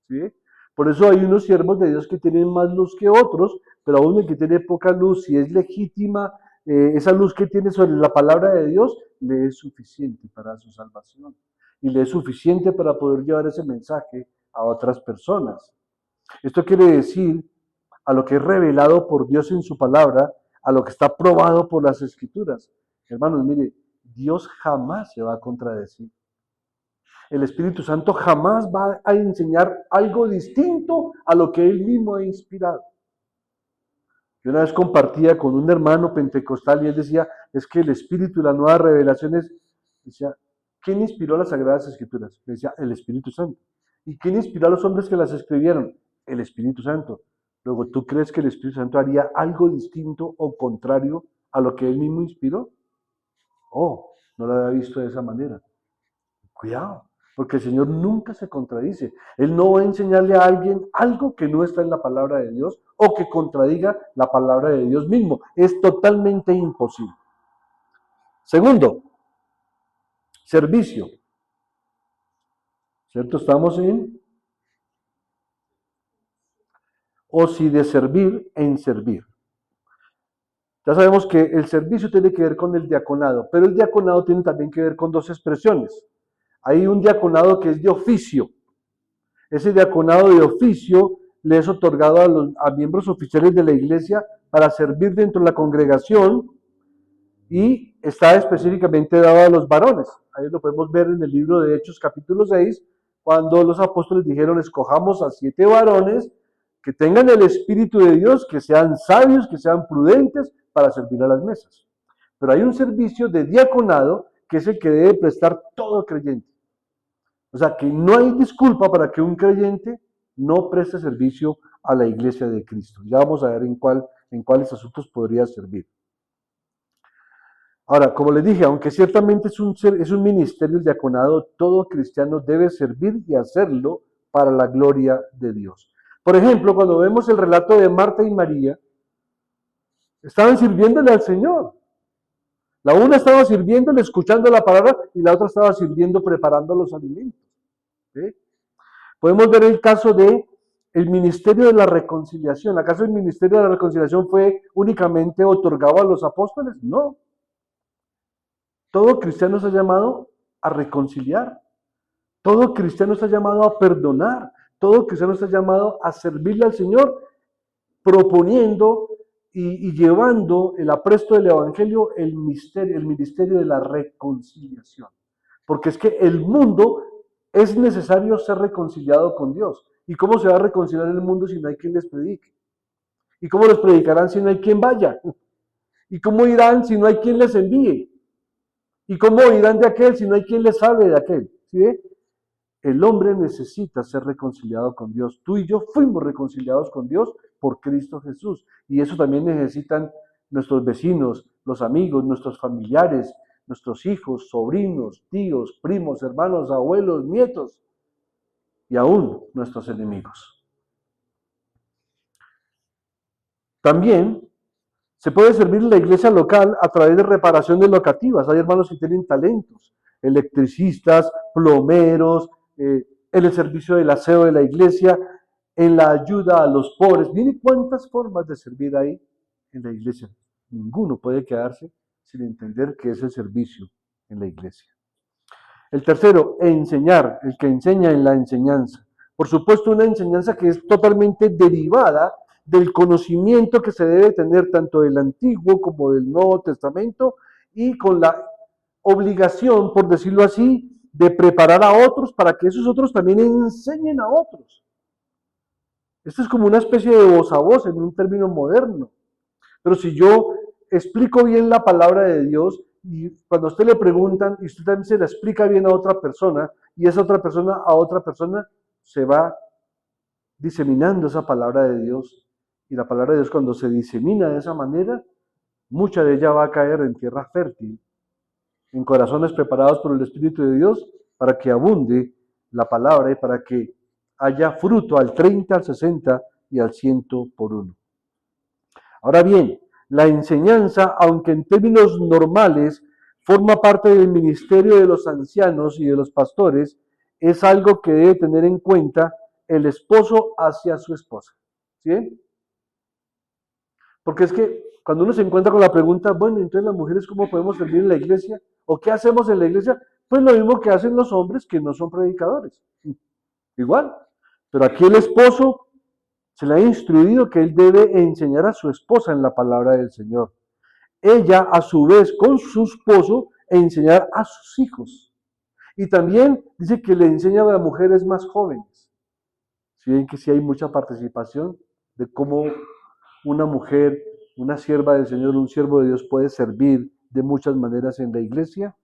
¿Sí? Por eso hay unos siervos de Dios que tienen más luz que otros, pero aún el que tiene poca luz, si es legítima, esa luz que tiene sobre la palabra de Dios, le es suficiente para su salvación. Y le es suficiente para poder llevar ese mensaje a otras personas. Esto quiere decir, a lo que es revelado por Dios en su palabra, a lo que está probado por las Escrituras. Hermanos, mire, Dios jamás se va a contradecir. El Espíritu Santo jamás va a enseñar algo distinto a lo que Él mismo ha inspirado. Yo una vez compartía con un hermano pentecostal y él decía, es que el Espíritu y las nuevas revelaciones, decía, ¿quién inspiró las Sagradas Escrituras? Me decía, el Espíritu Santo. ¿Y quién inspiró a los hombres que las escribieron? El Espíritu Santo. Luego, ¿tú crees que el Espíritu Santo haría algo distinto o contrario a lo que Él mismo inspiró? Oh, no lo había visto de esa manera. Cuidado, porque el Señor nunca se contradice. Él no va a enseñarle a alguien algo que no está en la palabra de Dios o que contradiga la palabra de Dios mismo. Es totalmente imposible. Segundo, servicio. ¿Cierto? Estamos en, o si de servir, en servir. Ya sabemos que el servicio tiene que ver con el diaconado, pero el diaconado tiene también que ver con dos expresiones. Hay un diaconado que es de oficio. Ese diaconado de oficio le es otorgado a miembros oficiales de la iglesia para servir dentro de la congregación y está específicamente dado a los varones. Ahí lo podemos ver en el libro de Hechos capítulo 6, cuando los apóstoles dijeron, escojamos a 7 varones que tengan el Espíritu de Dios, que sean sabios, que sean prudentes para servir a las mesas. Pero hay un servicio de diaconado que es el que debe prestar todo creyente. O sea, que no hay disculpa para que un creyente no preste servicio a la iglesia de Cristo. Ya vamos a ver en cuáles asuntos podría servir. Ahora, como les dije, aunque ciertamente es un ministerio el diaconado, todo cristiano debe servir y hacerlo para la gloria de Dios. Por ejemplo, cuando vemos el relato de Marta y María, estaban sirviéndole al Señor. La una estaba sirviéndole, escuchando la palabra, y la otra estaba sirviendo, preparando los alimentos. ¿Sí? Podemos ver el caso de el ministerio de la reconciliación. ¿Acaso el ministerio de la reconciliación fue únicamente otorgado a los apóstoles? No. Todo cristiano está llamado a reconciliar. Todo cristiano está llamado a perdonar. Todo cristiano está llamado a servirle al Señor, proponiendo y llevando el apresto del Evangelio, el ministerio de la reconciliación. Porque es que el mundo es necesario ser reconciliado con Dios. ¿Y cómo se va a reconciliar el mundo si no hay quien les predique? ¿Y cómo les predicarán si no hay quien vaya? ¿Y cómo irán si no hay quien les envíe? ¿Y cómo irán de aquel si no hay quien les hable de aquel? ¿Sí ve? El hombre necesita ser reconciliado con Dios. Tú y yo fuimos reconciliados con Dios por Cristo Jesús. Y eso también necesitan nuestros vecinos, los amigos, nuestros familiares, nuestros hijos, sobrinos, tíos, primos, hermanos, abuelos, nietos y aún nuestros enemigos. También se puede servir en la iglesia local a través de reparaciones locativas. Hay hermanos que tienen talentos, electricistas, plomeros, en el servicio del aseo de la iglesia, en la ayuda a los pobres. Miren cuántas formas de servir hay en la iglesia. Ninguno puede quedarse sin entender qué es el servicio en la iglesia. El tercero, enseñar, el que enseña en la enseñanza. Por supuesto, una enseñanza que es totalmente derivada del conocimiento que se debe tener tanto del Antiguo como del Nuevo Testamento y con la obligación, por decirlo así, de preparar a otros para que esos otros también enseñen a otros. Esto es como una especie de voz a voz en un término moderno. Pero si yo explico bien la palabra de Dios y cuando a usted le preguntan y usted también se la explica bien a otra persona y esa otra persona a otra persona, se va diseminando esa palabra de Dios. Y la palabra de Dios cuando se disemina de esa manera, mucha de ella va a caer en tierra fértil, en corazones preparados por el Espíritu de Dios para que abunde la palabra y para que haya fruto al 30, al 60 y al 100 por uno. Ahora bien, la enseñanza, aunque en términos normales forma parte del ministerio de los ancianos y de los pastores, es algo que debe tener en cuenta el esposo hacia su esposa. ¿Sí? Porque es que cuando uno se encuentra con la pregunta, bueno, entonces las mujeres, ¿cómo podemos servir en la iglesia? ¿O qué hacemos en la iglesia? Pues lo mismo que hacen los hombres que no son predicadores. Igual. Pero aquí el esposo Se le ha instruido que él debe enseñar a su esposa en la palabra del Señor. Ella, a su vez, con su esposo, enseñar a sus hijos. Y también dice que le enseña a las mujeres más jóvenes. Si ven que sí hay mucha participación de cómo una mujer, una sierva del Señor, un siervo de Dios puede servir de muchas maneras en la iglesia.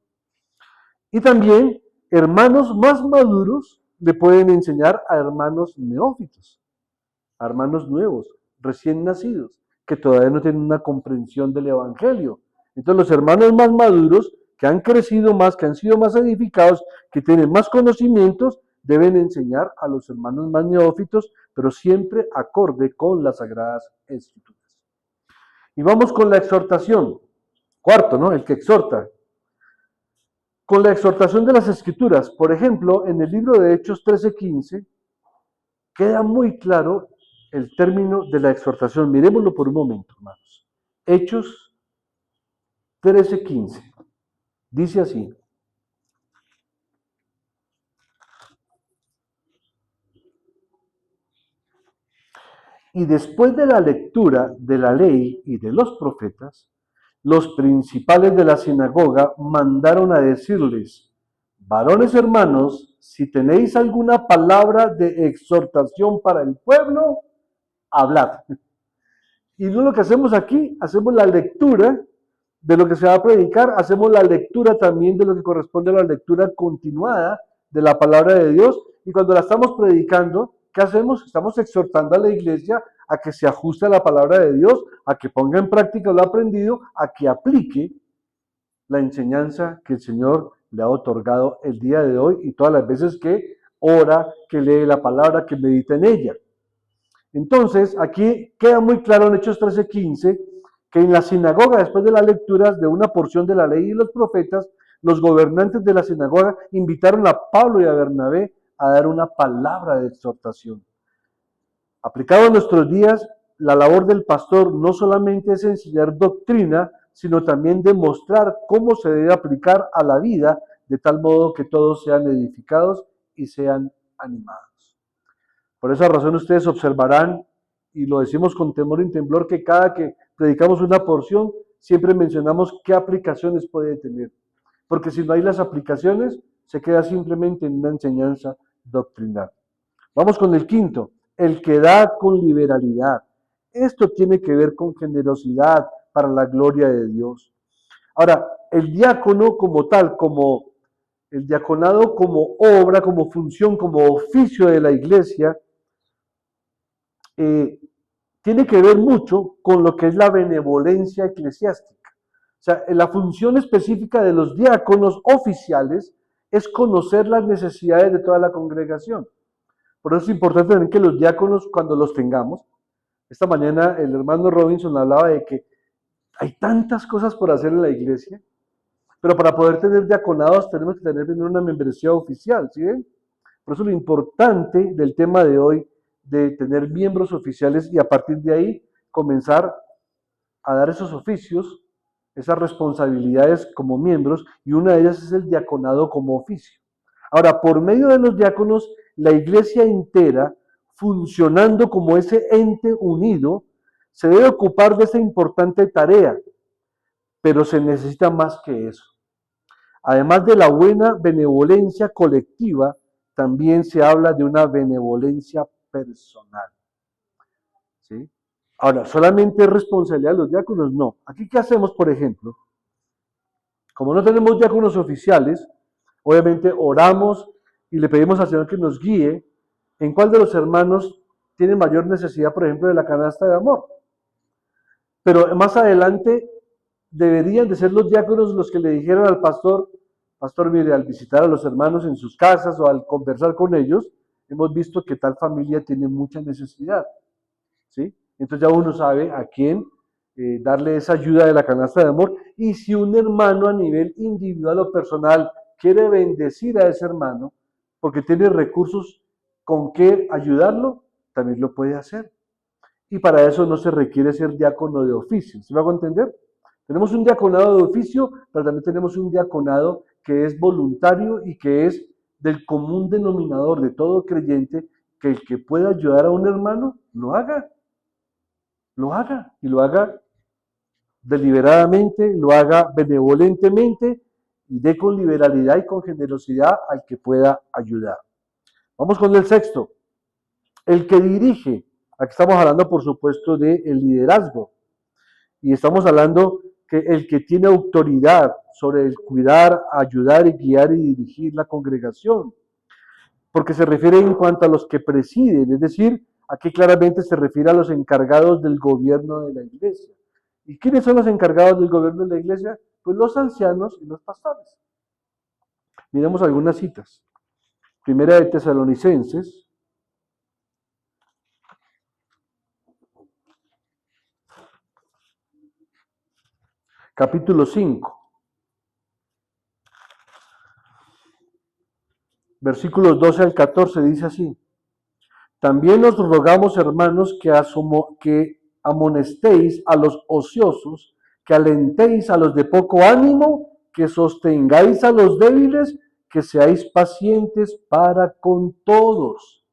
Y también hermanos más maduros le pueden enseñar a hermanos neófitos, a hermanos nuevos, recién nacidos, que todavía no tienen una comprensión del Evangelio. Entonces los hermanos más maduros, que han crecido más, que han sido más edificados, que tienen más conocimientos, deben enseñar a los hermanos más neófitos, pero siempre acorde con las Sagradas Escrituras. Y vamos con la exhortación. Cuarto, ¿no? El que exhorta. Con la exhortación de las Escrituras, por ejemplo, en el libro de Hechos 13:15, queda muy claro el término de la exhortación. Miremoslo por un momento, hermanos. Hechos 13:15. Dice así. Y después de la lectura de la ley y de los profetas, los principales de la sinagoga mandaron a decirles: varones hermanos, si tenéis alguna palabra de exhortación para el pueblo, hablad. Y no lo que hacemos aquí, hacemos la lectura de lo que se va a predicar, hacemos la lectura también de lo que corresponde a la lectura continuada de la palabra de Dios. Y cuando la estamos predicando, ¿qué hacemos? Estamos exhortando a la iglesia a que se ajuste a la palabra de Dios, a que ponga en práctica lo aprendido, a que aplique la enseñanza que el Señor le ha otorgado el día de hoy y todas las veces que ora, que lee la palabra, que medita en ella. Entonces, aquí queda muy claro en Hechos 13:15 que en la sinagoga, después de las lecturas de una porción de la ley y los profetas, los gobernantes de la sinagoga invitaron a Pablo y a Bernabé a dar una palabra de exhortación. Aplicado a nuestros días, la labor del pastor no solamente es enseñar doctrina, sino también demostrar cómo se debe aplicar a la vida, de tal modo que todos sean edificados y sean animados. Por esa razón ustedes observarán, y lo decimos con temor y temblor, que cada que predicamos una porción, siempre mencionamos qué aplicaciones puede tener. Porque si no hay las aplicaciones, se queda simplemente en una enseñanza doctrinal. Vamos con el quinto, el que da con liberalidad. Esto tiene que ver con generosidad para la gloria de Dios. Ahora, el diácono como tal, como el diaconado como obra, como función, como oficio de la iglesia, tiene que ver mucho con lo que es la benevolencia eclesiástica. O sea, la función específica de los diáconos oficiales es conocer las necesidades de toda la congregación. Por eso es importante también que los diáconos, cuando los tengamos, esta mañana el hermano Robinson hablaba de que hay tantas cosas por hacer en la iglesia, pero para poder tener diaconados tenemos que tener una membresía oficial, ¿sí ven? Por eso lo importante del tema de hoy, de tener miembros oficiales y a partir de ahí comenzar a dar esos oficios, esas responsabilidades como miembros, y una de ellas es el diaconado como oficio. Ahora, por medio de los diáconos, la iglesia entera, funcionando como ese ente unido, se debe ocupar de esa importante tarea, pero se necesita más que eso. Además de la buena benevolencia colectiva, también se habla de una benevolencia personal. ¿Sí? Ahora, ¿solamente es responsabilidad de los diáconos? No. Aquí, ¿qué hacemos, por ejemplo? Como no tenemos diáconos oficiales, obviamente oramos y le pedimos al Señor que nos guíe en cuál de los hermanos tiene mayor necesidad, por ejemplo, de la canasta de amor. Pero más adelante deberían de ser los diáconos los que le dijeran al pastor, pastor, mire, al visitar a los hermanos en sus casas o al conversar con ellos, hemos visto que tal familia tiene mucha necesidad, ¿sí? Entonces ya uno sabe a quién darle esa ayuda de la canasta de amor, y si un hermano a nivel individual o personal quiere bendecir a ese hermano porque tiene recursos con que ayudarlo, también lo puede hacer. Y para eso no se requiere ser diácono de oficio, ¿se me hago entender? Tenemos un diaconado de oficio, pero también tenemos un diaconado que es voluntario y que es del común denominador de todo creyente, que el que pueda ayudar a un hermano, y lo haga deliberadamente, lo haga benevolentemente y dé con liberalidad y con generosidad al que pueda ayudar. Vamos con el sexto. El que dirige. Aquí estamos hablando, por supuesto, del liderazgo. Y estamos hablando que el que tiene autoridad sobre el cuidar, ayudar y guiar y dirigir la congregación. Porque se refiere en cuanto a los que presiden, es decir, aquí claramente se refiere a los encargados del gobierno de la iglesia. ¿Y quiénes son los encargados del gobierno de la iglesia? Pues los ancianos y los pastores. Miremos algunas citas. Primera de Tesalonicenses, capítulo 5, versículos 12 al 14, dice así: también os rogamos, hermanos, que amonestéis a los ociosos, que alentéis a los de poco ánimo, que sostengáis a los débiles, que seáis pacientes para con todos.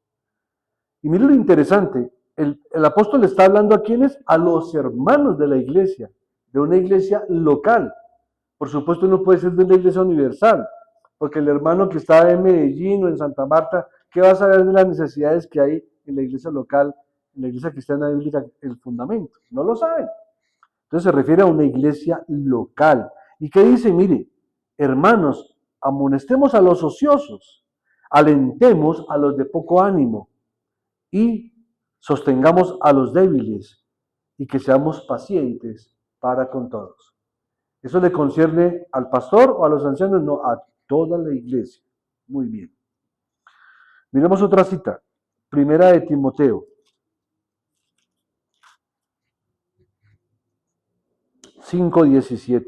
Y miren lo interesante, el apóstol está hablando a quienes, a los hermanos de la iglesia, de una iglesia local. Por supuesto no puede ser de una iglesia universal, porque el hermano que está en Medellín o en Santa Marta, ¿qué va a saber de las necesidades que hay en la iglesia local, en la iglesia cristiana bíblica, el fundamento? No lo saben. Entonces se refiere a una iglesia local. ¿Y qué dice? Mire, hermanos, amonestemos a los ociosos, alentemos a los de poco ánimo y sostengamos a los débiles y que seamos pacientes para con todos. ¿Eso le concierne al pastor o a los ancianos? No, a toda la iglesia. Muy bien. Miremos otra cita. Primera de Timoteo 5:17.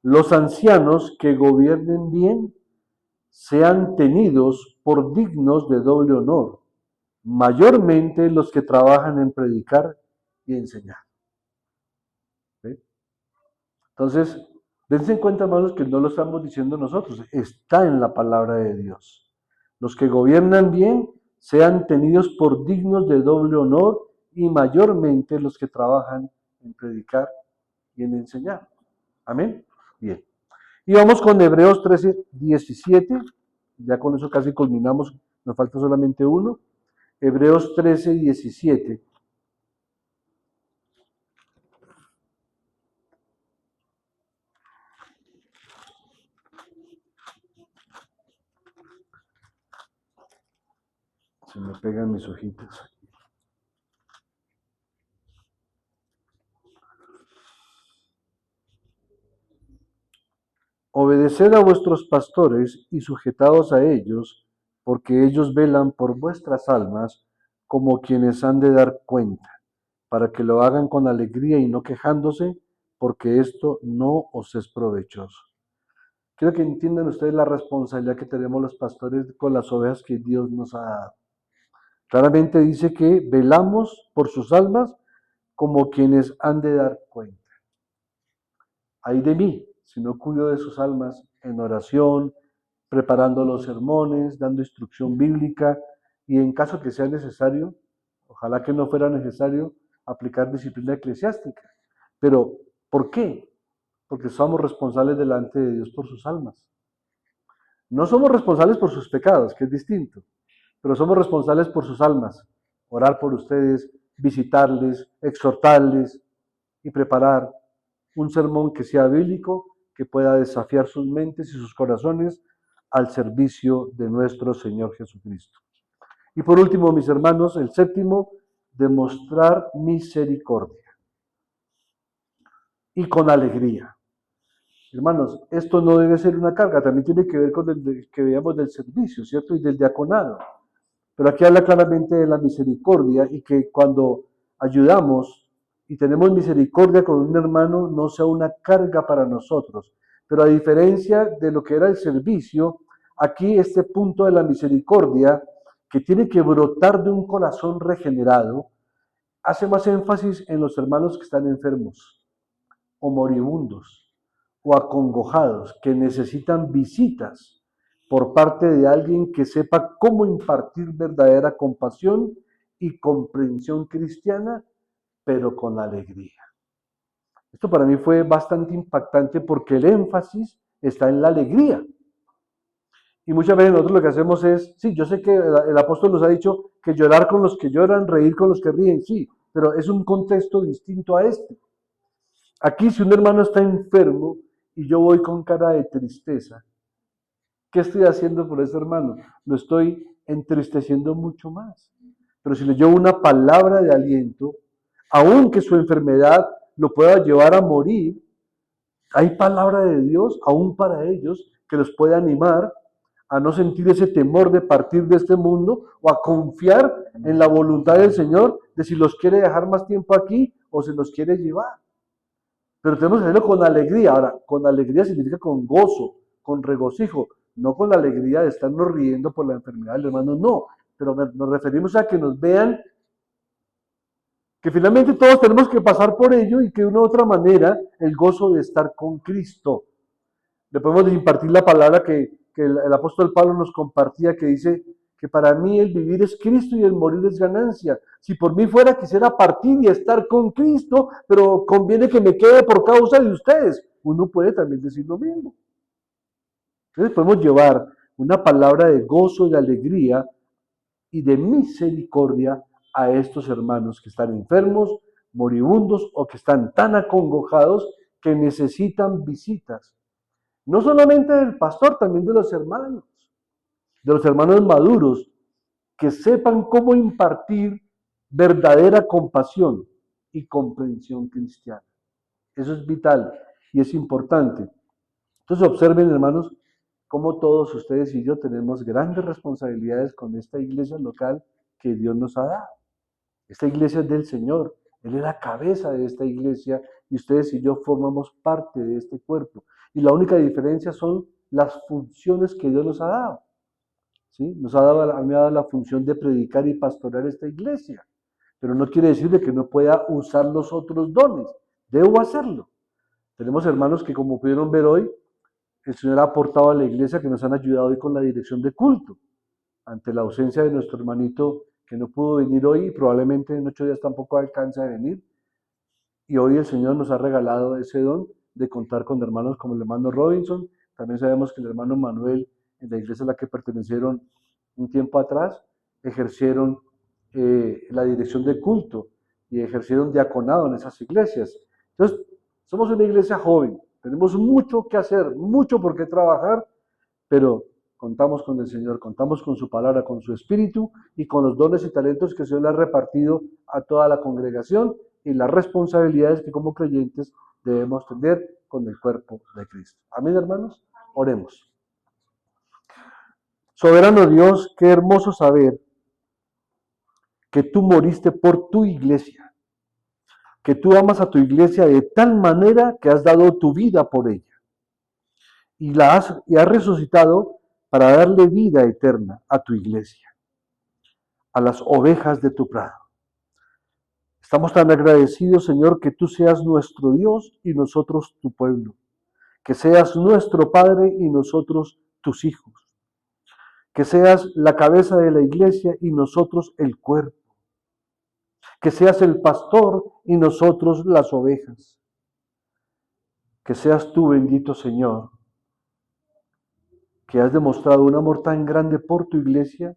Los ancianos que gobiernen bien sean tenidos por dignos de doble honor, mayormente los que trabajan en predicar y enseñar. ¿Sí? Entonces, dense en cuenta, hermanos, que no lo estamos diciendo nosotros, está en la palabra de Dios. Los que gobiernan bien sean tenidos por dignos de doble honor y mayormente los que trabajan en predicar y en enseñar. Amén. Bien. Y vamos con Hebreos 13:17. Ya con eso casi culminamos, nos falta solamente uno. Hebreos 13:17. Se me pegan mis hojitas. Obedeced a vuestros pastores y sujetaos a ellos, porque ellos velan por vuestras almas como quienes han de dar cuenta, para que lo hagan con alegría y no quejándose, porque esto no os es provechoso. Quiero que entiendan ustedes la responsabilidad que tenemos los pastores con las ovejas que Dios nos ha dado. Claramente dice que velamos por sus almas como quienes han de dar cuenta. Ay de mí, si no cuido de sus almas en oración, preparando los sermones, dando instrucción bíblica y en caso que sea necesario, ojalá que no fuera necesario, aplicar disciplina eclesiástica. Pero, ¿por qué? Porque somos responsables delante de Dios por sus almas. No somos responsables por sus pecados, que es distinto, pero somos responsables por sus almas. Orar por ustedes, visitarles, exhortarles y preparar un sermón que sea bíblico, que pueda desafiar sus mentes y sus corazones al servicio de nuestro Señor Jesucristo. Y por último, mis hermanos, el séptimo, demostrar misericordia y con alegría. Hermanos, esto no debe ser una carga, también tiene que ver con el que veamos del servicio, ¿cierto? Y del diaconado. Pero aquí habla claramente de la misericordia y que cuando ayudamos y tenemos misericordia con un hermano, no sea una carga para nosotros. Pero a diferencia de lo que era el servicio, aquí este punto de la misericordia, que tiene que brotar de un corazón regenerado, hace más énfasis en los hermanos que están enfermos o moribundos o acongojados, que necesitan visitas por parte de alguien que sepa cómo impartir verdadera compasión y comprensión cristiana, pero con alegría. Esto para mí fue bastante impactante porque el énfasis está en la alegría. Y muchas veces nosotros lo que hacemos es, sí, yo sé que el apóstol nos ha dicho que llorar con los que lloran, reír con los que ríen, sí, pero es un contexto distinto a este. Aquí si un hermano está enfermo y yo voy con cara de tristeza, ¿qué estoy haciendo por ese hermano? Lo estoy entristeciendo mucho más. Pero si le llevo una palabra de aliento, aunque su enfermedad lo pueda llevar a morir, hay palabra de Dios aún para ellos que los puede animar a no sentir ese temor de partir de este mundo o a confiar en la voluntad del Señor de si los quiere dejar más tiempo aquí o se los quiere llevar. Pero tenemos que hacerlo con alegría. Ahora, con alegría significa con gozo, con regocijo, no con la alegría de estarnos riendo por la enfermedad del hermano, no. Pero nos referimos a que nos vean que finalmente todos tenemos que pasar por ello y que de una u otra manera el gozo de estar con Cristo. Le podemos impartir la palabra que el apóstol Pablo nos compartía, que dice que para mí el vivir es Cristo y el morir es ganancia. Si por mí fuera, quisiera partir y estar con Cristo, pero conviene que me quede por causa de ustedes. Uno puede también decir lo mismo. Entonces podemos llevar una palabra de gozo, de alegría y de misericordia a estos hermanos que están enfermos, moribundos o que están tan acongojados que necesitan visitas. No solamente del pastor, también de los hermanos maduros, que sepan cómo impartir verdadera compasión y comprensión cristiana. Eso es vital y es importante. Entonces observen, hermanos, cómo todos ustedes y yo tenemos grandes responsabilidades con esta iglesia local que Dios nos ha dado. Esta iglesia es del Señor, Él es la cabeza de esta iglesia y ustedes y yo formamos parte de este cuerpo. Y la única diferencia son las funciones que Dios nos ha dado. ¿Sí? A mí me ha dado la función de predicar y pastorear esta iglesia, pero no quiere decir de que no pueda usar los otros dones. Debo hacerlo. Tenemos hermanos que, como pudieron ver hoy, el Señor ha aportado a la iglesia, que nos han ayudado hoy con la dirección de culto. Ante la ausencia de nuestro hermanito que no pudo venir hoy y probablemente en 8 días tampoco alcanza a venir. Y hoy el Señor nos ha regalado ese don de contar con hermanos como el hermano Robinson. También sabemos que el hermano Manuel, en la iglesia a la que pertenecieron un tiempo atrás, ejercieron la dirección de culto y ejercieron diaconado en esas iglesias. Entonces, somos una iglesia joven, tenemos mucho que hacer, mucho por qué trabajar, pero contamos con el Señor, contamos con su palabra, con su espíritu y con los dones y talentos que el Señor le ha repartido a toda la congregación y las responsabilidades que como creyentes debemos tener con el cuerpo de Cristo. Amén, hermanos. Oremos. Soberano Dios, qué hermoso saber que tú moriste por tu iglesia, que tú amas a tu iglesia de tal manera que has dado tu vida por ella y has resucitado para darle vida eterna a tu iglesia, a las ovejas de tu prado. Estamos tan agradecidos, Señor, que tú seas nuestro Dios y nosotros tu pueblo, que seas nuestro Padre y nosotros tus hijos, que seas la cabeza de la iglesia y nosotros el cuerpo, que seas el pastor y nosotros las ovejas, que seas tú, bendito Señor, que has demostrado un amor tan grande por tu iglesia,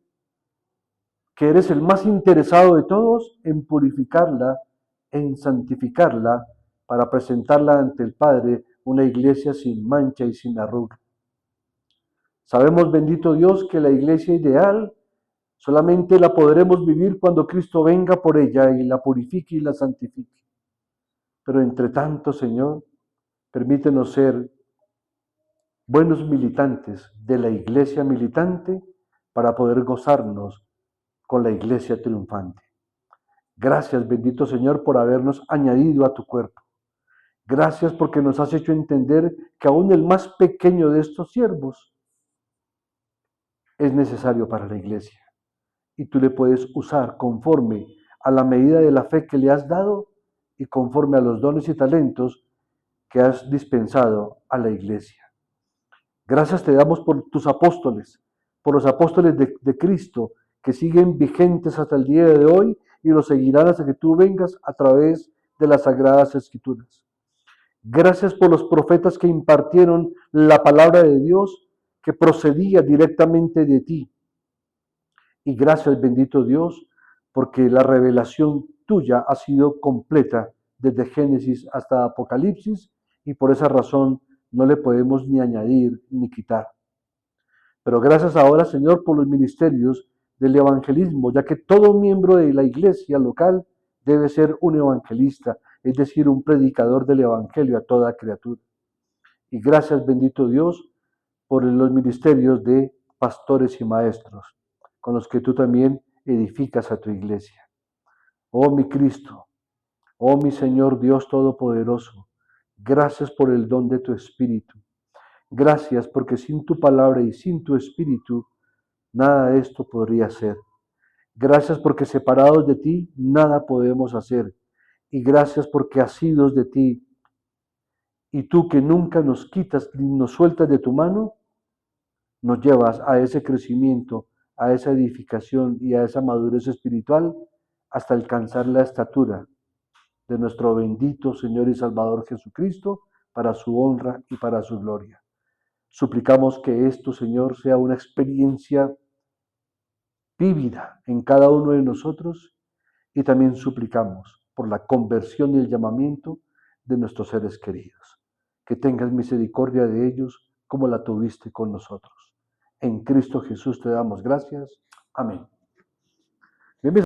que eres el más interesado de todos en purificarla, en santificarla, para presentarla ante el Padre, una iglesia sin mancha y sin arruga. Sabemos, bendito Dios, que la iglesia ideal solamente la podremos vivir cuando Cristo venga por ella y la purifique y la santifique. Pero entre tanto, Señor, permítenos ser buenos militantes de la iglesia militante para poder gozarnos con la iglesia triunfante. Gracias, bendito Señor, por habernos añadido a tu cuerpo. Gracias porque nos has hecho entender que aún el más pequeño de estos siervos es necesario para la iglesia. Y tú le puedes usar conforme a la medida de la fe que le has dado y conforme a los dones y talentos que has dispensado a la iglesia. Gracias te damos por tus apóstoles, por los apóstoles de Cristo, que siguen vigentes hasta el día de hoy y lo seguirán hasta que tú vengas a través de las Sagradas Escrituras. Gracias por los profetas que impartieron la palabra de Dios que procedía directamente de ti. Y gracias, bendito Dios, porque la revelación tuya ha sido completa desde Génesis hasta Apocalipsis y por esa razón no le podemos ni añadir ni quitar. Pero gracias ahora, Señor, por los ministerios del evangelismo, ya que todo miembro de la iglesia local debe ser un evangelista, es decir, un predicador del evangelio a toda criatura. Y gracias, bendito Dios, por los ministerios de pastores y maestros, con los que tú también edificas a tu iglesia. Oh mi Cristo, oh mi Señor Dios Todopoderoso, gracias por el don de tu Espíritu. Gracias porque sin tu palabra y sin tu Espíritu, nada de esto podría ser. Gracias porque separados de ti, nada podemos hacer. Y gracias porque asidos de ti, y tú que nunca nos quitas ni nos sueltas de tu mano, nos llevas a ese crecimiento, a esa edificación y a esa madurez espiritual hasta alcanzar la estatura de nuestro bendito Señor y Salvador Jesucristo para su honra y para su gloria. Suplicamos que esto, Señor, sea una experiencia vívida en cada uno de nosotros y también suplicamos por la conversión y el llamamiento de nuestros seres queridos. Que tengas misericordia de ellos como la tuviste con nosotros. En Cristo Jesús te damos gracias. Amén.